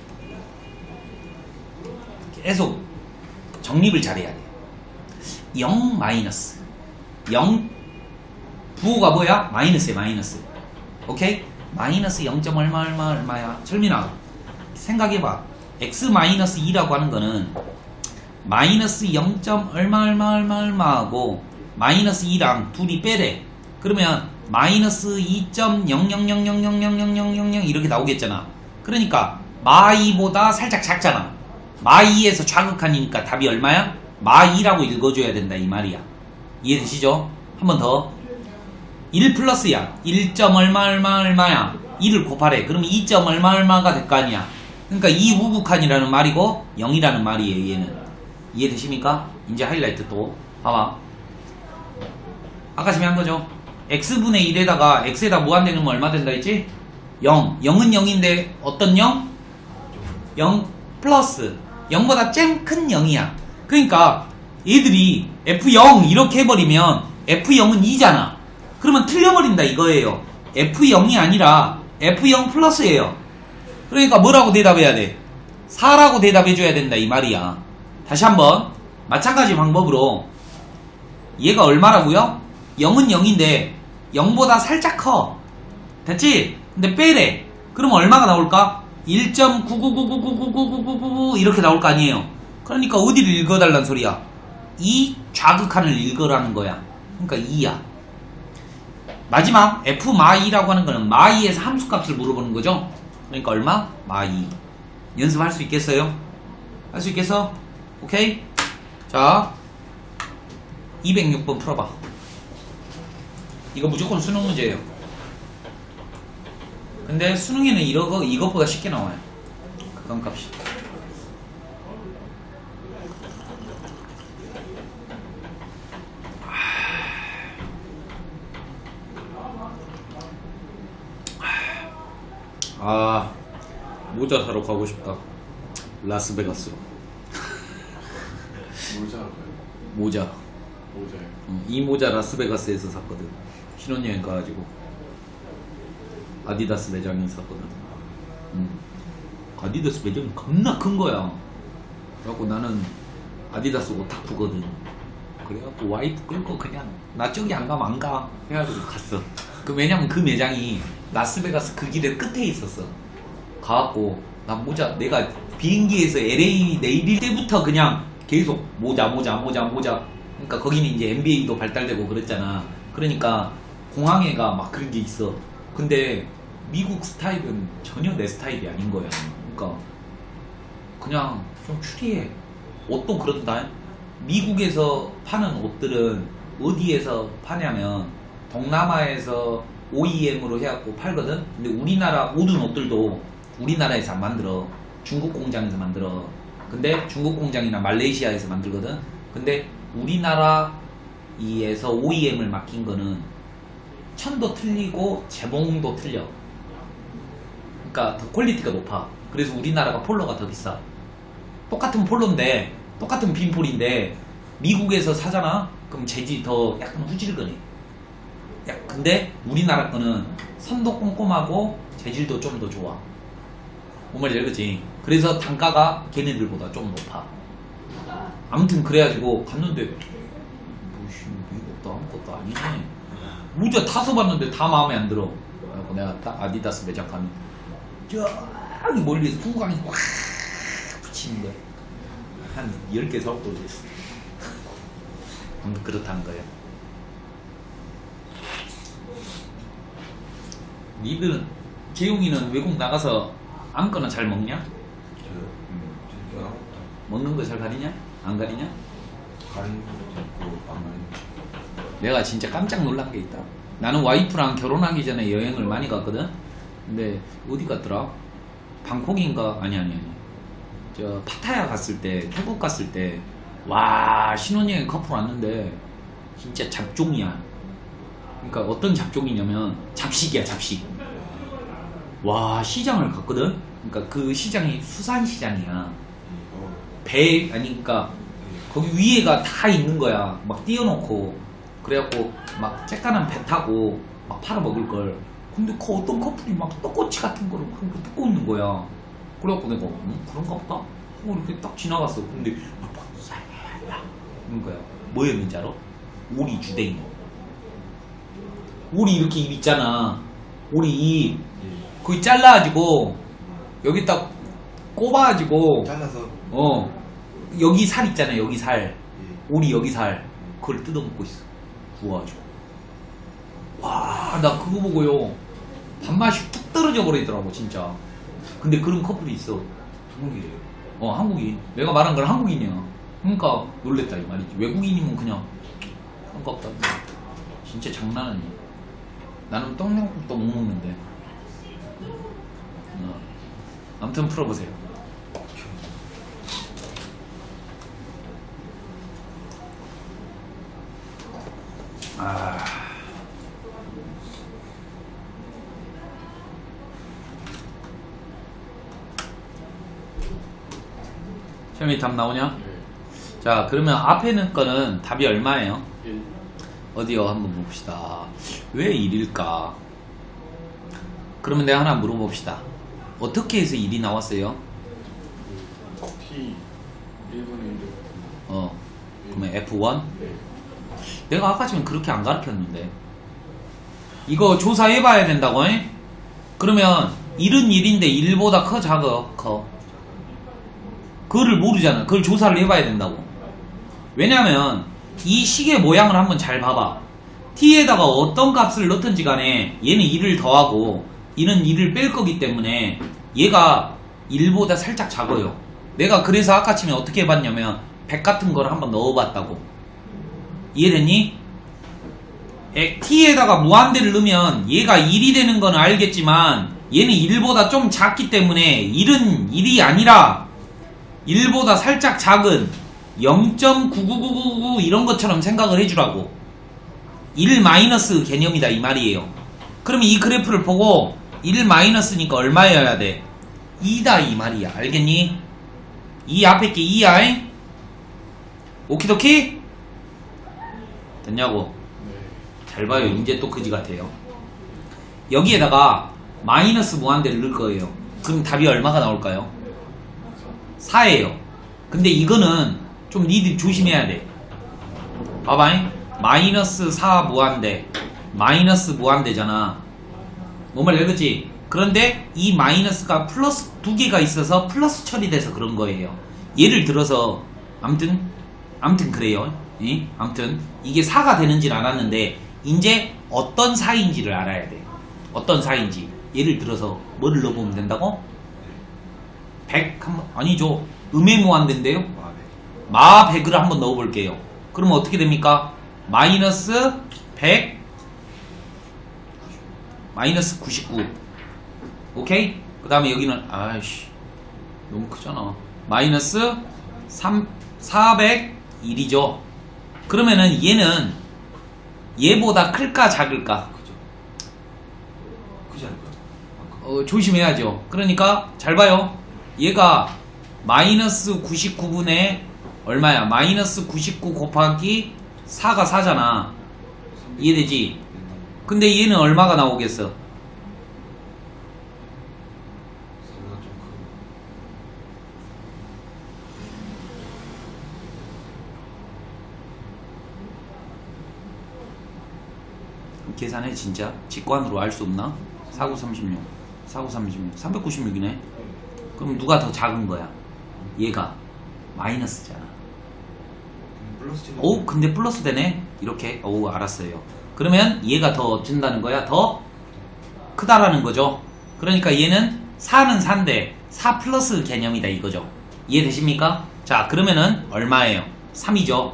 계속 정립을 잘해야 돼. 0 마이너스 0 부호가 뭐야? 마이너스야 마이너스. 오케이? 마이너스 0. 얼마야? 철민아 생각해봐. x 마이너스 2라고 하는 거는 마이너스 0. 얼마하고 마이너스 2랑 둘이 빼래. 그러면 마이너스 2.0000000000 이렇게 나오겠잖아. 그러니까 마2보다 살짝 작잖아. 마2에서 좌극한이니까 답이 얼마야? 마2라고 읽어줘야 된다 이 말이야. 이해되시죠? 한 번 더. 1 플러스야. 1. 얼마야? 2를 곱하래. 그러면 2. 얼마가 될 거 아니야. 그러니까 2 우극한이라는 말이고 0이라는 말이에요 얘는. 이해되십니까? 이제 하이라이트 또 봐봐. 아까 전에 한 거죠. x분의 1에다가 x에다 무한대는 뭐 얼마 된다 했지? 0. 0은 0인데 어떤 0? 0 플러스 0보다 쨍 큰 0이야. 그러니까 얘들이 f0 이렇게 해버리면 f0은 2잖아. 그러면 틀려버린다 이거예요. f0이 아니라 f0 플러스예요. 그러니까 뭐라고 대답해야 돼? 4라고 대답해줘야 된다 이 말이야. 다시 한번 마찬가지 방법으로 얘가 얼마라고요? 0은 0인데 0보다 살짝 커. 됐지? 근데 빼래. 그럼 얼마가 나올까? 1.999999999 이렇게 나올 거 아니에요. 그러니까 어디를 읽어달란 소리야? 이 좌극한을 읽으라는 거야. 그러니까 2야. 마지막 f 마2라고 하는 거는 마2에서 함수값을 물어보는 거죠. 그러니까 얼마? 마2. 연습할 수 있겠어요? 할 수 있겠어? 오케이? 자 206번 풀어봐. 이거 무조건 수능 문제예요. 근데 수능에는 이것보다 쉽게 나와요. 극한값이. 아 모자 사러 가고 싶다. 라스베가스로. 모자가요? 모자. 모자요. 이 모자 라스베가스에서 샀거든. 신혼여행 가가지고 아디다스 매장에서 샀거든. 아디다스 매장이 겁나 큰 거야. 그래갖고 나는 아디다스 오타쿠거든. 그래갖고 와이프 끌고 그냥 나 저기 안 가면 안 가 해가지고 갔어. 왜냐면 그 매장이 라스베가스 그 길의 끝에 있었어. 가갖고 나 모자, 내가 비행기에서 LA 내릴 때부터 그냥 계속 모자. 그러니까 거기는 이제 NBA도 발달되고 그랬잖아. 그러니까 공항에가 막 그런 게 있어. 근데 미국 스타일은 전혀 내 스타일이 아닌 거야. 그러니까 그냥 좀 추리해. 옷도 그렇다. 미국에서 파는 옷들은 어디에서 파냐면 동남아에서 OEM으로 해갖고 팔거든. 근데 우리나라 모든 옷들도 우리나라에서 안 만들어. 중국 공장에서 만들어. 근데 중국 공장이나 말레이시아에서 만들거든. 근데 우리나라에서 OEM을 맡긴 거는 천도 틀리고 재봉도 틀려. 그러니까 더 퀄리티가 높아. 그래서 우리나라가 폴로가 더 비싸. 똑같은 폴로인데, 똑같은 빈폴인데 미국에서 사잖아? 그럼 재질이 더 약간 후질거네. 근데 우리나라 거는 선도 꼼꼼하고 재질도 좀 더 좋아. 뭔 말인지 알겠지? 그래서 단가가 걔네들보다 좀 높아. 아무튼 그래가지고 갔는데 뭐씨 이것도 아무것도 아니네. 모자 타서 봤는데 다 마음에 안 들어. 그래갖고 내가 딱 아디다스 매장 가면 저기 멀리서 후광이 확 붙이는 거야. 한 10개 사고 또 됐어. 그렇다는 거야. 니들은 재용이는 외국 나가서 아무거나 잘 먹냐? 진짜 먹는 거 잘 가리냐? 안 가리냐? 가는 것도 있고 안 가는 내가 진짜 깜짝 놀란 게 있다. 나는 와이프랑 결혼하기 전에 여행을 많이 갔거든. 근데 어디 갔더라? 방콕인가? 아니. 저 파타야 갔을 때, 태국 갔을 때, 와 신혼여행 커플 왔는데 진짜 잡종이야. 그러니까 어떤 잡종이냐면 잡식이야, 잡식. 와 시장을 갔거든. 그러니까 그 시장이 수산시장이야. 배 아니 그러니까 거기 위에가 다 있는 거야. 막 띄워놓고 그래갖고 막 쬐깐한 배 타고 막 팔아먹을 걸. 근데 그 어떤 커플이 막 떡꼬치 같은 거를 막 이렇게 뜯고 있는 거야. 그래갖고 내가 그런가 보다 하고 이렇게 딱 지나갔어. 근데 이런 거야. 뭐였는지 알아? 오리 주댕이. 오리 이렇게 입 있잖아. 오리 입 거기 잘라가지고 여기 딱 꼽아가지고 잘라서 여기 살 있잖아. 여기 살 오리 여기 살 그걸 뜯어먹고 있어. 구워가지고. 와 나 그거 보고요 밥맛이 뚝 떨어져 버리더라고 진짜. 근데 그런 커플이 있어. 한국이에요. 한국인. 내가 말한 건 한국인이야. 그러니까 놀랬다 이 말이지. 외국인이면 그냥 한갑다. 진짜 장난 아니야. 나는 떡냥국도 못 먹는데. 아무튼 풀어보세요. 시험이 답 나오냐? 네. 자 그러면 앞에 있는 거는 답이 얼마예요? 1. 어디요? 한번 봅시다. 왜 1일까? 그러면 내가 하나 물어봅시다. 어떻게 해서 1이 나왔어요? T 1분의 1. 그러면 F1? 네. 내가 아까 전에 그렇게 안 가르쳤는데. 이거 조사해봐야 된다고, 잉? 그러면 1은 1인데 1보다 커, 작아, 커? 그거를 모르잖아. 그걸 조사를 해봐야 된다고. 왜냐면 이 식의 모양을 한번 잘 봐봐. t에다가 어떤 값을 넣든지 간에 얘는 1을 더하고 얘는 1을 뺄 거기 때문에 얘가 1보다 살짝 작아요. 내가 그래서 아까 전에 어떻게 해봤냐면 100 같은 거를 한번 넣어봤다고. 이해됐니? t에다가 무한대를 넣으면 얘가 1이 되는 건 알겠지만 얘는 1보다 좀 작기 때문에 1은 1이 아니라 1보다 살짝 작은 0.99999 이런 것처럼 생각을 해주라고. 1 마이너스 개념이다 이 말이에요. 그러면 이 그래프를 보고 1 마이너스니까 얼마여야 돼? 2다 이 말이야. 알겠니? 이 앞에 게 2야. 오키도키? 됐냐고? 잘 봐요. 이제 또 그지 같아요. 여기에다가 마이너스 무한대를 넣을 거예요. 그럼 답이 얼마가 나올까요? 4예요. 근데 이거는 좀 니들 조심해야 돼. 봐봐. 마이너스 4 무한대 마이너스 무한대잖아. 뭔 말 알겠지? 그런데 이 마이너스가 플러스 2개가 있어서 플러스 처리돼서 그런 거예요. 예를 들어서 암튼 그래요. 예? 암튼 이게 4가 되는지는 알았는데 이제 어떤 4인지를 알아야 돼. 어떤 4인지. 예를 들어서 뭐를 넣어보면 된다고? 100 한번 아니죠. 음의 무한대인데요. 마 100을 한번 넣어볼게요. 그러면 어떻게 됩니까? 마이너스 100 마이너스 99. 오케이? 그 다음에 여기는 아이씨 너무 크잖아. 마이너스 401이죠. 그러면은 얘는 얘보다 클까 작을까? 그죠. 크지 않을까요? 조심해야죠. 그러니까 잘 봐요. 얘가 마이너스 99분의 얼마야? 마이너스 99 곱하기 4가 4잖아. 이해되지? 근데 얘는 얼마가 나오겠어? 4보다 좀 계산해 진짜? 직관으로 알 수 없나? 4936 4936 396이네. 그럼 누가 더 작은 거야? 얘가 마이너스잖아. 플러스 찍어. 오 근데 플러스 되네. 이렇게. 오 알았어요. 그러면 얘가 더 어쩐다는 거야? 더 크다라는 거죠. 그러니까 얘는 4는 4인데 4 플러스 개념이다 이거죠. 이해되십니까? 자 그러면은 얼마예요? 3이죠.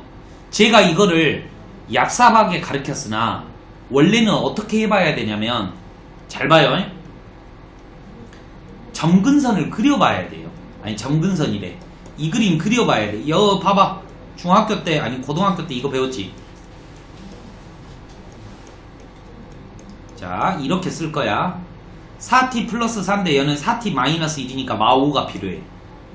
제가 이거를 얍삽하게 가르쳤으나 원래는 어떻게 해봐야 되냐면 잘 봐요. 점근선을 그려봐야 돼요. 아니 점근선이래. 이 그림 그려봐야 돼. 봐봐. 중학교 때 아니 고등학교 때 이거 배웠지. 자 이렇게 쓸 거야. 4t 플러스 4인데 얘는 4t 마이너스 1이니까 마5가 필요해.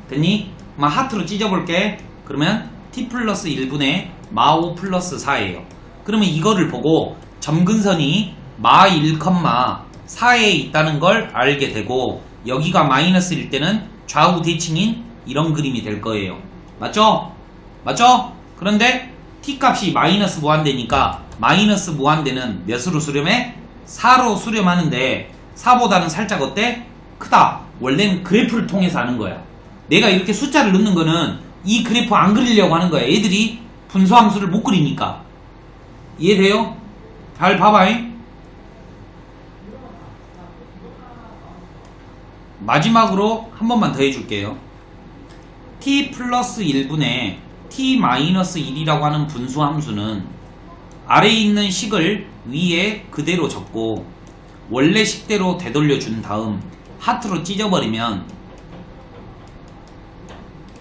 됐니? 마 하트로 찢어볼게. 그러면 t 플러스 1분의 마5 플러스 4예요. 그러면 이거를 보고 점근선이 마 1,4에 있다는 걸 알게 되고 여기가 마이너스일 때는 좌우 대칭인 이런 그림이 될 거예요. 맞죠? 맞죠? 그런데 t값이 마이너스 무한대니까 마이너스 무한대는 몇으로 수렴해? 4로 수렴하는데 4보다는 살짝 어때? 크다. 원래는 그래프를 통해서 하는 거야. 내가 이렇게 숫자를 넣는 거는 이 그래프 안 그리려고 하는 거야. 얘들이 분수함수를 못 그리니까. 이해돼요? 잘 봐봐잉. 마지막으로 한 번만 더 해줄게요. t 플러스 1분의 t 마이너스 1이라고 하는 분수함수는 아래에 있는 식을 위에 그대로 적고 원래 식대로 되돌려 준 다음 하트로 찢어버리면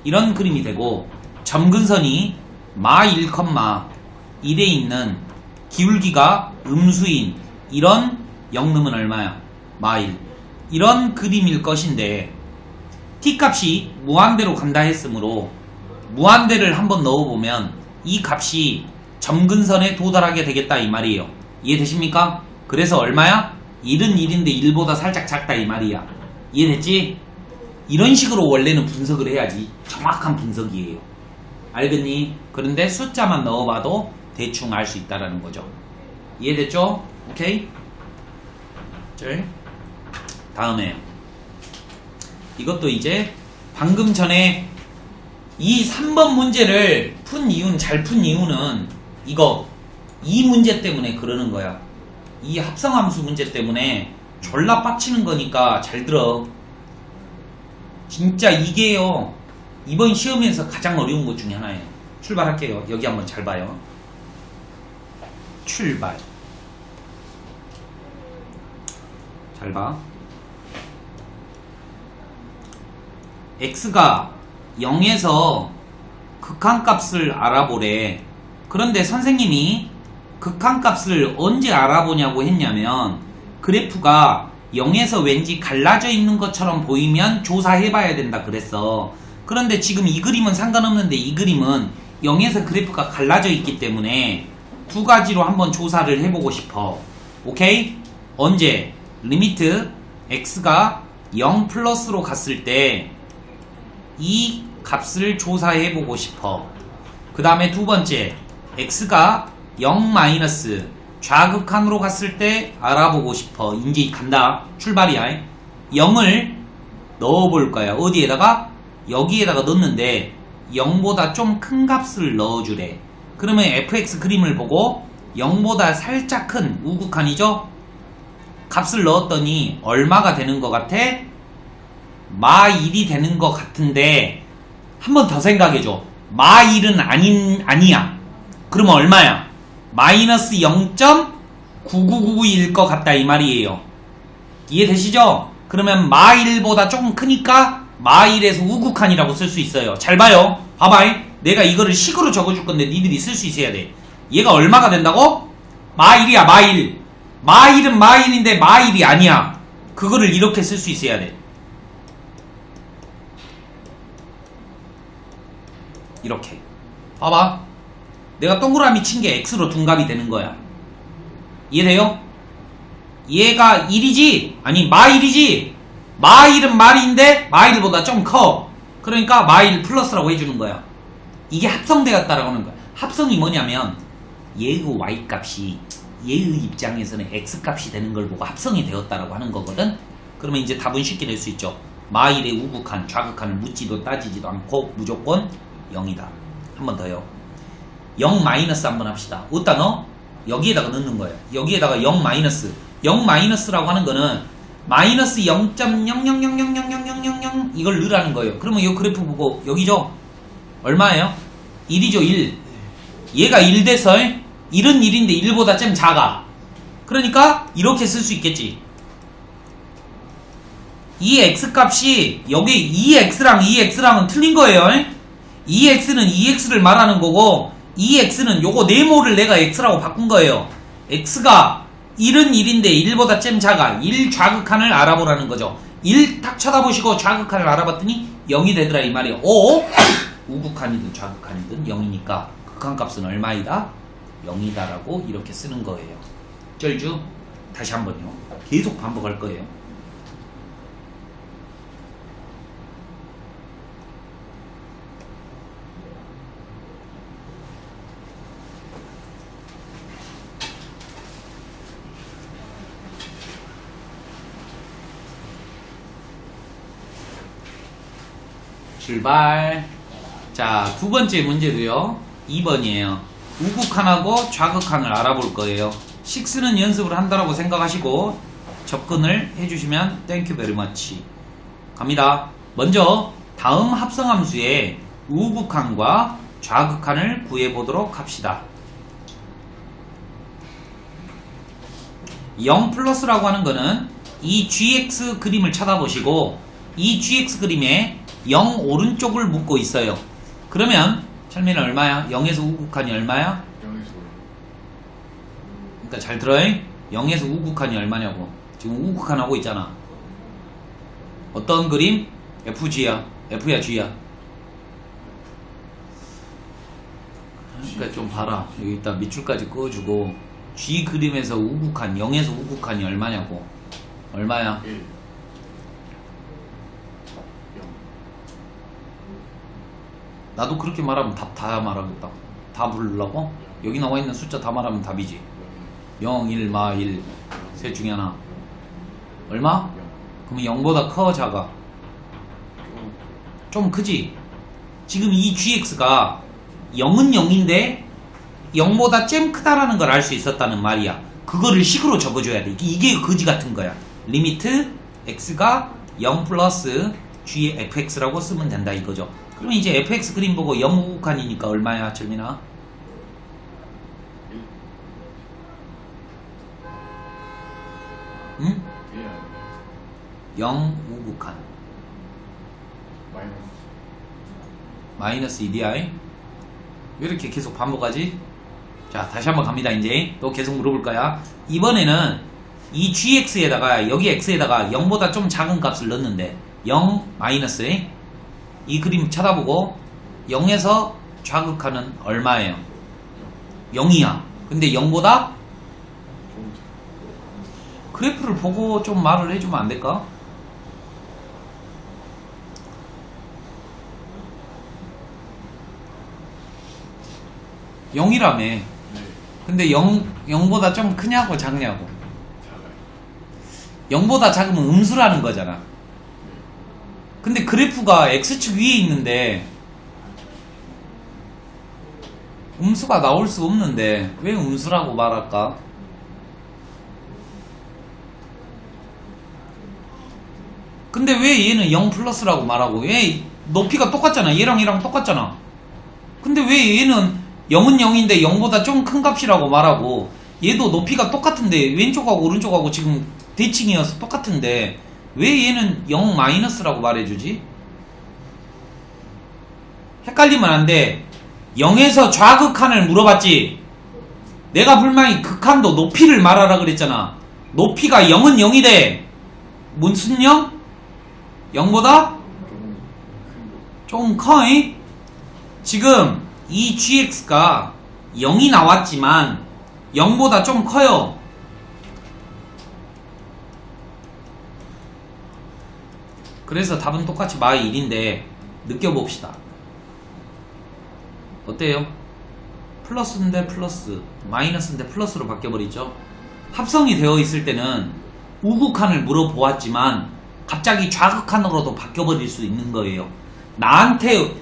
이런 그림이 되고 점근선이 마 1,1에 있는 기울기가 음수인 이런 영름은 얼마야? 마 1. 이런 그림일 것인데 t값이 무한대로 간다 했으므로 무한대를 한번 넣어보면 이 값이 점근선에 도달하게 되겠다 이 말이에요. 이해되십니까? 그래서 얼마야? 1은 1인데 1보다 살짝 작다 이 말이야. 이해됐지? 이런 식으로 원래는 분석을 해야지 정확한 분석이에요. 알겠니? 그런데 숫자만 넣어봐도 대충 알 수 있다라는 거죠. 이해됐죠? 오케이? 다음에 이것도 이제 방금 전에 이 3번 문제를 잘 푼 이유는 이 문제 때문에 그러는 거야. 이 합성함수 문제 때문에 졸라 빡치는 거니까 잘 들어. 진짜 이게요, 이번 시험에서 가장 어려운 것 중에 하나예요. 출발할게요. 여기 한번 잘 봐요. 출발. 잘 봐. x가 0에서 극한값을 알아보래. 그런데 선생님이 극한값을 언제 알아보냐고 했냐면, 그래프가 0에서 왠지 갈라져 있는 것처럼 보이면 조사해봐야 된다 그랬어. 그런데 지금 이 그림은 상관없는데, 이 그림은 0에서 그래프가 갈라져 있기 때문에 두 가지로 한번 조사를 해보고 싶어. 오케이? 언제? 리미트 x가 0 플러스로 갔을 때 이 값을 조사해보고 싶어. 그 다음에 두 번째, x가 0 마이너스 좌극한으로 갔을 때 알아보고 싶어. 이제 간다. 출발이야. 0을 넣어볼 거야. 어디에다가? 여기에다가 넣는데 0보다 좀 큰 값을 넣어주래. 그러면 fx 그림을 보고 0보다 살짝 큰 우극한이죠? 값을 넣었더니 얼마가 되는 것 같아? 마1이 되는 것 같은데, 한 번 더 생각해줘. 마1은 아니야. 그러면 얼마야? 마이너스 0.999일 것 같다 이 말이에요. 이해되시죠? 그러면 마1보다 조금 크니까 마1에서 우극한이라고 쓸 수 있어요. 잘 봐요. 봐봐. 내가 이거를 식으로 적어줄 건데 니들이 쓸 수 있어야 돼. 얘가 얼마가 된다고? 마1이야. 마1은 마1인데 마1이 아니야. 그거를 이렇게 쓸 수 있어야 돼. 이렇게. 봐봐. 내가 동그라미 친 게 x로 둔갑이 되는 거야. 이해돼요? 얘가 1이지? 아니 마1이지? 마1은 마1인데 마1보다 좀 커. 그러니까 마1 플러스라고 해주는 거야. 이게 합성되었다라고 하는 거야. 합성이 뭐냐면 얘의 y값이 얘의 입장에서는 x값이 되는 걸 보고 합성이 되었다라고 하는 거거든. 그러면 이제 답은 쉽게 낼 수 있죠. 마1의 우극한, 좌극한을 묻지도 따지지도 않고 무조건 0이다. 한 번 더요. 0 마이너스 한번 합시다. 어디다 넣어? 여기에다가 넣는 거예요. 여기에다가 0 마이너스. 0 마이너스라고 하는 거는 마이너스 0.000000000 이걸 넣으라는 거예요. 그러면 이 그래프 보고 여기죠? 얼마예요? 1이죠. 1. 얘가 1 돼서 1은 1인데 1보다 좀 작아. 그러니까 이렇게 쓸 수 있겠지. 이 x값이 여기 2x랑은 틀린 거예요. 2x는 2x를 말하는 거고 2x는 요거 네모를 내가 x라고 바꾼 거예요. x가 1은 1인데 1보다 좀 작아. 1 좌극한을 알아보라는 거죠. 1 딱 쳐다보시고 좌극한을 알아봤더니 0이 되더라 이 말이에요. 오! 우극한이든 좌극한이든 0이니까 극한값은 얼마이다? 0이다 라고 이렇게 쓰는 거예요. 쩔죠? 다시 한번요. 계속 반복할 거예요. 출발. 자, 두 번째 문제도요. 2번이에요. 우극한하고 좌극한을 알아볼 거예요. 식스는 연습을 한다라고 생각하시고 접근을 해주시면 땡큐 베리 머치. 갑니다. 먼저 다음 합성함수의 우극한과 좌극한을 구해보도록 합시다. 0 플러스라고 하는 거는 이 gx 그림을 쳐다보시고 이 gx 그림에 0 오른쪽을 묶고 있어요. 그러면 철민은 얼마야? 0에서 우극한이 얼마야? 0에서 그러니까 잘 들어요. 0에서 우극한이 얼마냐고. 지금 우극한 하고 있잖아. 어떤 그림? FG야. F야 G야. 그러니까 좀 봐라. 여기 일단 밑줄까지 그어주고 G 그림에서 우극한 0에서 우극한이 얼마냐고. 얼마야? 1 0 나도 그렇게 말하면 답 다 말하겠다. 다 부르려고? 여기 나와 있는 숫자 다 말하면 답이지. 0, 1, 마 1. 셋 중에 하나. 얼마? 그러면 0보다 커, 작아? 좀 크지? 지금 이 gx가 0은 0인데 0보다 잼 크다라는 걸 알 수 있었다는 말이야. 그거를 식으로 적어줘야 돼. 이게 거지 같은 거야. 리미트 x가 0 플러스 g fx라고 쓰면 된다 이거죠. 그러면 이제 fx 그림 보고 0 우극한이니까 얼마야, 철민아? 응? 0 우극한 마이너스 2di. 왜 이렇게 계속 반복하지? 자, 다시 한번 갑니다. 이제 또 계속 물어볼 거야. 이번에는 이 gx에다가 여기 x에다가 0보다 좀 작은 값을 넣었는데 0 마이너스 이 그림 쳐다보고 0에서 좌극하는 얼마예요? 0이야. 근데 0보다 그래프를 보고 좀 말을 해주면 안 될까? (0이라며) 네. 근데 0보다 좀 크냐고 작냐고? 작아요. 0보다 작으면 음수라는 거잖아. 근데 그래프가 x축 위에 있는데 음수가 나올 수 없는데 왜 음수라고 말할까? 근데 왜 얘는 0 플러스라고 말하고, 왜 높이가 똑같잖아. 얘랑 똑같잖아. 근데 왜 얘는 0은 0인데 0보다 좀 큰 값이라고 말하고, 얘도 높이가 똑같은데 왼쪽하고 오른쪽하고 지금 대칭이어서 똑같은데 왜 얘는 0 마이너스라고 말해주지? 헷갈리면 안 돼. 0에서 좌극한을 물어봤지. 내가 분명히 극한도 높이를 말하라 그랬잖아. 높이가 0은 0이래. 무슨 0? 0보다 좀 커. 지금 이 gx가 0이 나왔지만 0보다 좀 커요. 그래서 답은 똑같이 마이 1인데 느껴봅시다. 어때요? 플러스인데 플러스, 마이너스인데 플러스로 바뀌어버리죠. 합성이 되어 있을 때는 우극한을 물어보았지만 갑자기 좌극한으로도 바뀌어버릴 수 있는 거예요. 나한테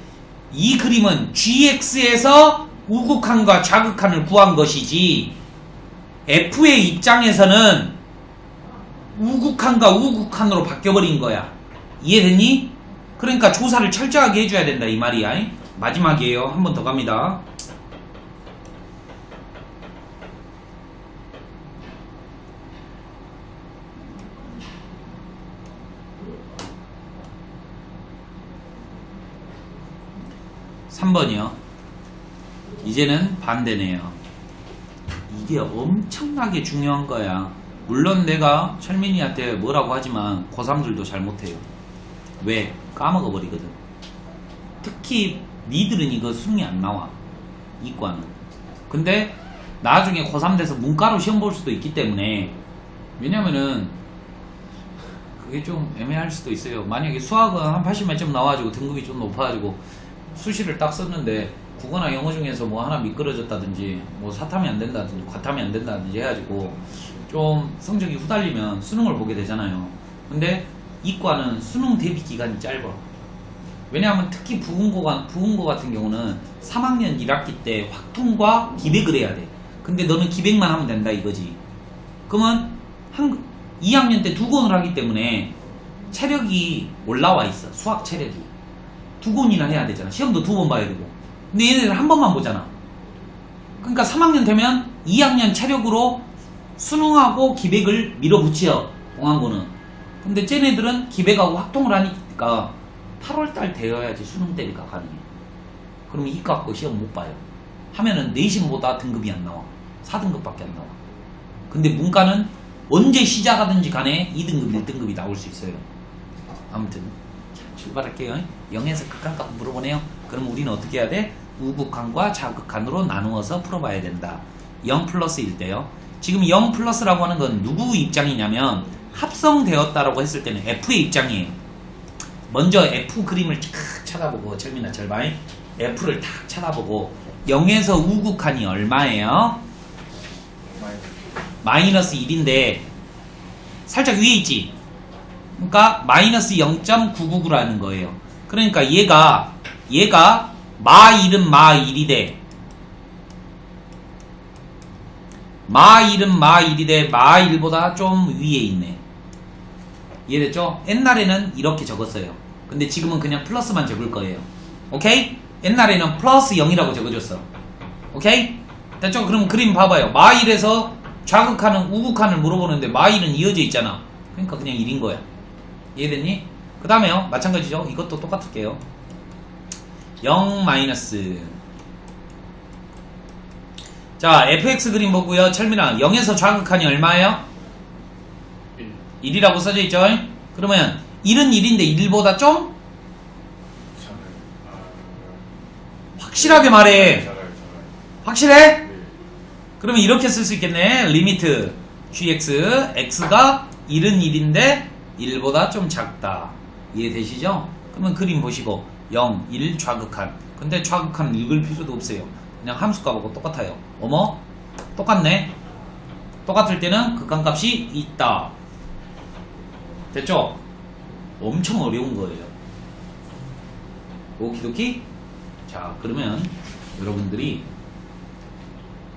이 그림은 gx에서 우극한과 좌극한을 구한 것이지 f의 입장에서는 우극한과 우극한으로 바뀌어버린 거야. 이해됐니? 그러니까 조사를 철저하게 해줘야 된다 이 말이야. 마지막이에요. 한 번 더 갑니다. (3번이요) 이제는 반대네요. 이게 엄청나게 중요한 거야. 물론 내가 철민이한테 뭐라고 하지만 고3들도 잘 못해요. 왜? 까먹어 버리거든. 특히 니들은 이거 수능이 안 나와, 이과는. 근데 나중에 고3 돼서 문과로 시험 볼 수도 있기 때문에, 왜냐면은 그게 좀 애매할 수도 있어요. 만약에 수학은 한 80몇 점 나와가지고 등급이 좀 높아가지고 수시를 딱 썼는데 국어나 영어 중에서 뭐 하나 미끄러졌다든지 뭐 사탐이 안 된다든지 과탐이 안 된다든지 해가지고 좀 성적이 후달리면 수능을 보게 되잖아요. 근데 이과는 수능 대비 기간이 짧아. 왜냐하면 특히 부흥고 같은 경우는 3학년 1학기 때 확통과 기백을 해야 돼. 근데 너는 기백만 하면 된다 이거지. 그러면 2학년 때 2권을 하기 때문에 체력이 올라와 있어. 수학 체력이 2권이나 해야 되잖아. 시험도 2번 봐야 되고. 근데 얘네들은 한 번만 보잖아. 그러니까 3학년 되면 2학년 체력으로 수능하고 기백을 밀어붙여, 공항고는. 근데 쟤네들은 기백하고 확통을 하니까 8월달 되어야지 수능 때리가 가능해. 그러면 이과 거 시험 못 봐요. 하면은 내신보다 등급이 안 나와. 4등급밖에 안 나와. 근데 문과는 언제 시작하든지 간에 2등급, 1등급이 나올 수 있어요. 아무튼 자, 출발할게요. 0에서 극한값 물어보네요. 그럼 우리는 어떻게 해야 돼? 우극한과 좌극한으로 나누어서 풀어봐야 된다. 0 플러스일 때요. 지금 0 플러스라고 하는 건 누구 입장이냐면 합성되었다라고 했을 때는 F의 입장이에요. 먼저 F 그림을 탁 쳐다보고, 철민아 절반 F를 탁 쳐다보고 0에서 우극한이 얼마예요? 마이너스 1인데 살짝 위에 있지? 그러니까 마이너스 0.999라는 거예요. 그러니까 얘가 마 1은 마 1이 돼. 마 1은 마 1이 돼. 마 1보다 좀 위에 있네. 이해됐죠? 옛날에는 이렇게 적었어요. 근데 지금은 그냥 플러스만 적을 거예요. 오케이? 옛날에는 플러스 0이라고 적어줬어. 오케이? 됐죠? 그럼 그림 봐봐요. 마 1에서 좌극한은 우극한을 물어보는데 마 1은 이어져 있잖아. 그러니까 그냥 1인 거야. 이해됐니? 그 다음에요. 마찬가지죠. 이것도 똑같을게요. 0 마이너스. 자, fx 그림 보고요. 철민아, 0에서 좌극한이 얼마예요? 1이라고 써져 있죠? 그러면 1은 1인데 1보다 좀? 확실하게 말해. 확실해? 네. 그러면 이렇게 쓸 수 있겠네. 리미트 gx, x가 1은 1인데 1보다 좀 작다. 이해되시죠? 그러면 그림 보시고 0, 1 좌극한. 근데 좌극한 읽을 필요도 없어요. 그냥 함수값하고 똑같아요. 어머? 똑같네. 똑같을 때는 극한값이 있다. 됐죠? 엄청 어려운 거예요. 오키도키? 자, 그러면 여러분들이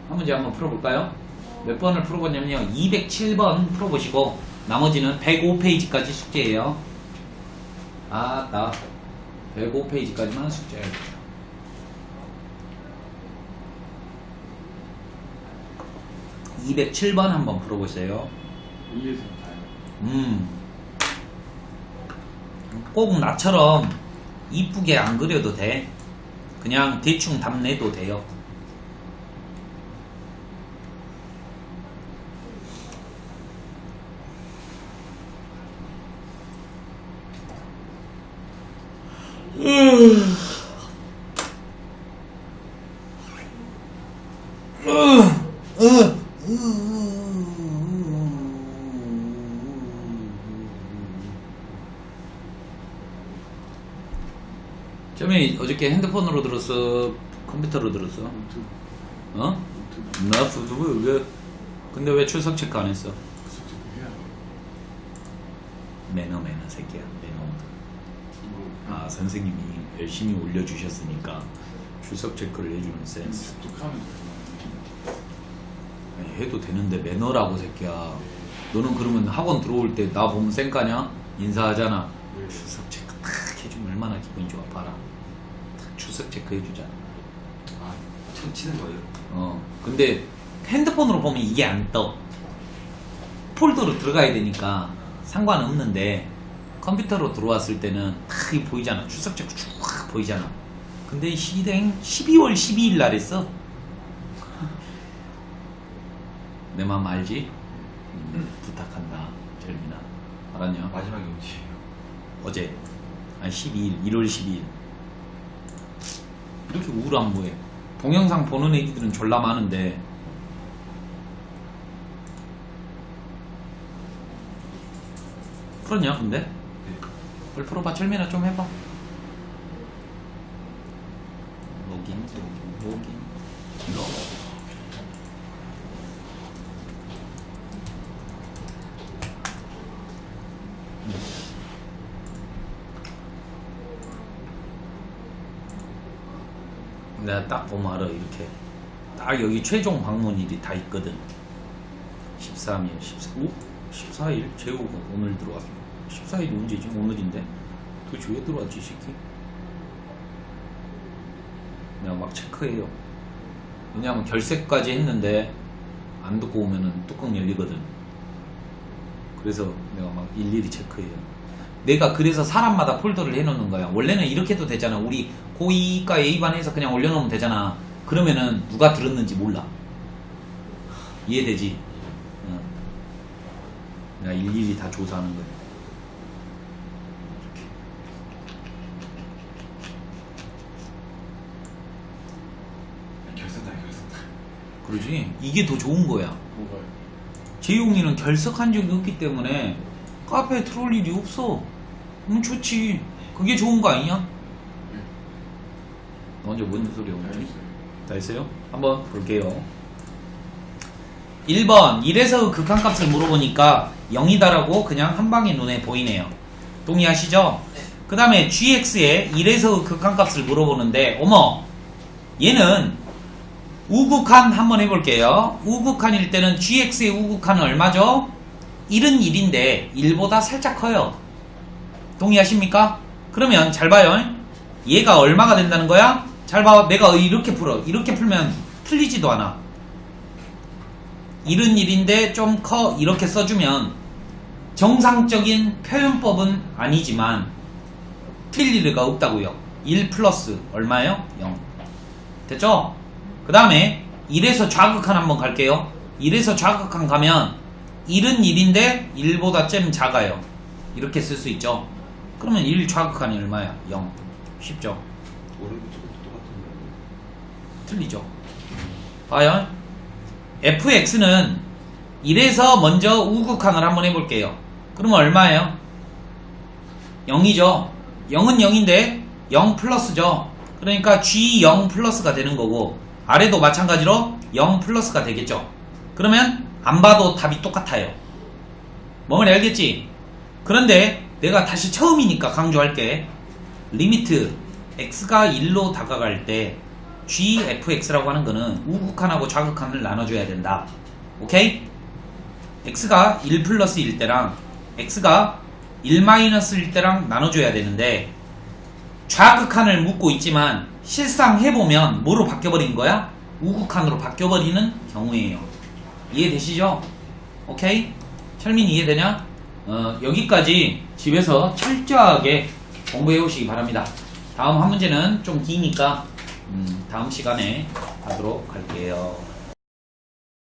한 문제 한번 풀어볼까요? 몇 번을 풀어봤냐면요. 207번 풀어보시고 나머지는 105페이지까지 숙제예요. 나 105페이지까지만 숙제해요. 207번 한번 풀어보세요. 2에서 다요. 꼭 나처럼 이쁘게 안 그려도 돼. 그냥 대충 답내도 돼요. 점이 어저께 핸드폰으로 들었어? 컴퓨터로 들었어? 유튜브. 어? 유튜브. 나 유튜브 왜? 근데 왜 출석 체크 안 했어? 그래서 해야 매너 새끼야. 매너. 뭐, 아, 선생님이 열심히 올려주셨으니까 출석 체크를 해주는 센스. 습득하면 되잖아. 아니, 해도 되는데 매너라고 새끼야. 너는 그러면 학원 들어올 때 나 보면 쌩까냐? 인사하잖아. 네. 출석 체크 탁 해주면 얼마나 기분이 좋아. 봐라. 탁 출석 체크 해주잖아. 아, 천 치는 거예요? 근데 핸드폰으로 보면 이게 안 떠. 폴더로 들어가야 되니까 상관없는데 컴퓨터로 들어왔을 때는 탁 이거 보이잖아. 출석 체크 쭉 보이잖아. 근데 시댕 12월 12일 날 했어. 내 맘 알지? 부탁한다, 절민아. 알았냐? 마지막이 언제예요? 어제. 아니 12일, 1월 12일. 이렇게 우울한 뭐해? 동영상 보는 애기들은 졸라 많은데. 풀었냐 근데? 네. 뭘 풀어봐. 철민아 좀 해봐. 로긴. 내가 딱 보면 알아. 이렇게 딱 여기 최종 방문일이 다 있거든. 13일, 14일 재호가 오늘 들어왔어. 14일이 언제지? 오늘인데 도대체 왜 들어왔지 이 새끼? 내가 막 체크해요. 왜냐면 결색까지 했는데 안 듣고 오면은 뚜껑 열리거든. 그래서 내가 막 일일이 체크해요. 내가 그래서 사람마다 폴더를 해놓는 거야. 원래는 이렇게 해도 되잖아. 우리 고2과 A반에서 그냥 올려놓으면 되잖아. 그러면은 누가 들었는지 몰라. 이해되지? 내가 일일이 다 조사하는 거야. 결승다. 그러지? 이게 더 좋은 거야. 뭐가요? 재용이는 결석한 적이 없기 때문에 카페에 들어올 일이 없어. 좋지. 그게 좋은 거 아니냐? 네. 너 언제 뭔 소리야? 알겠어요. 다 했어요? 한번 볼게요. 1번 1에서 극한값을 물어보니까 0이다라고 그냥 한방에 눈에 보이네요. 동의하시죠? 그 다음에 gx에 1에서 극한값을 물어보는데 어머 얘는 우극한 한번 해볼게요. 우극한일 때는 gx의 우극한은 얼마죠? 1은 1인데 1보다 살짝 커요. 동의하십니까? 그러면 잘 봐요. 얘가 얼마가 된다는 거야? 잘 봐. 내가 이렇게 풀어. 이렇게 풀면 틀리지도 않아. 1은 1인데 좀 커. 이렇게 써주면 정상적인 표현법은 아니지만 틀릴 리가 없다고요. 1 플러스 얼마예요? 0. 됐죠? 그 다음에 1에서 좌극한 한번 갈게요. 1에서 좌극한 가면 1은 1인데 1보다 좀 작아요. 이렇게 쓸 수 있죠. 그러면 1 좌극한이 얼마야? 0. 쉽죠? 오른쪽도 똑같은데. 틀리죠. 봐요. fx는 1에서 먼저 우극한을 한번 해볼게요. 그러면 얼마예요? 0이죠. 0은 0인데 0 플러스죠. 그러니까 g0 플러스가 되는 거고 아래도 마찬가지로 0 플러스가 되겠죠. 그러면 안 봐도 답이 똑같아요. 뭔 말인지 알겠지? 그런데 내가 다시 처음이니까 강조할게. 리미트 x가 1로 다가갈 때 gfx라고 하는 거는 우극한하고 좌극한을 나눠줘야 된다. 오케이? x가 1 플러스일 때랑 x가 1 마이너스일 때랑 나눠줘야 되는데 좌극한을 묻고 있지만 실상 해보면 뭐로 바뀌어버린 거야? 우극한으로 바뀌어버리는 경우에요. 이해되시죠? 오케이? 철민 이해되냐? 여기까지 집에서 철저하게 공부해 오시기 바랍니다. 다음 한 문제는 좀 기니까 다음 시간에 하도록 할게요.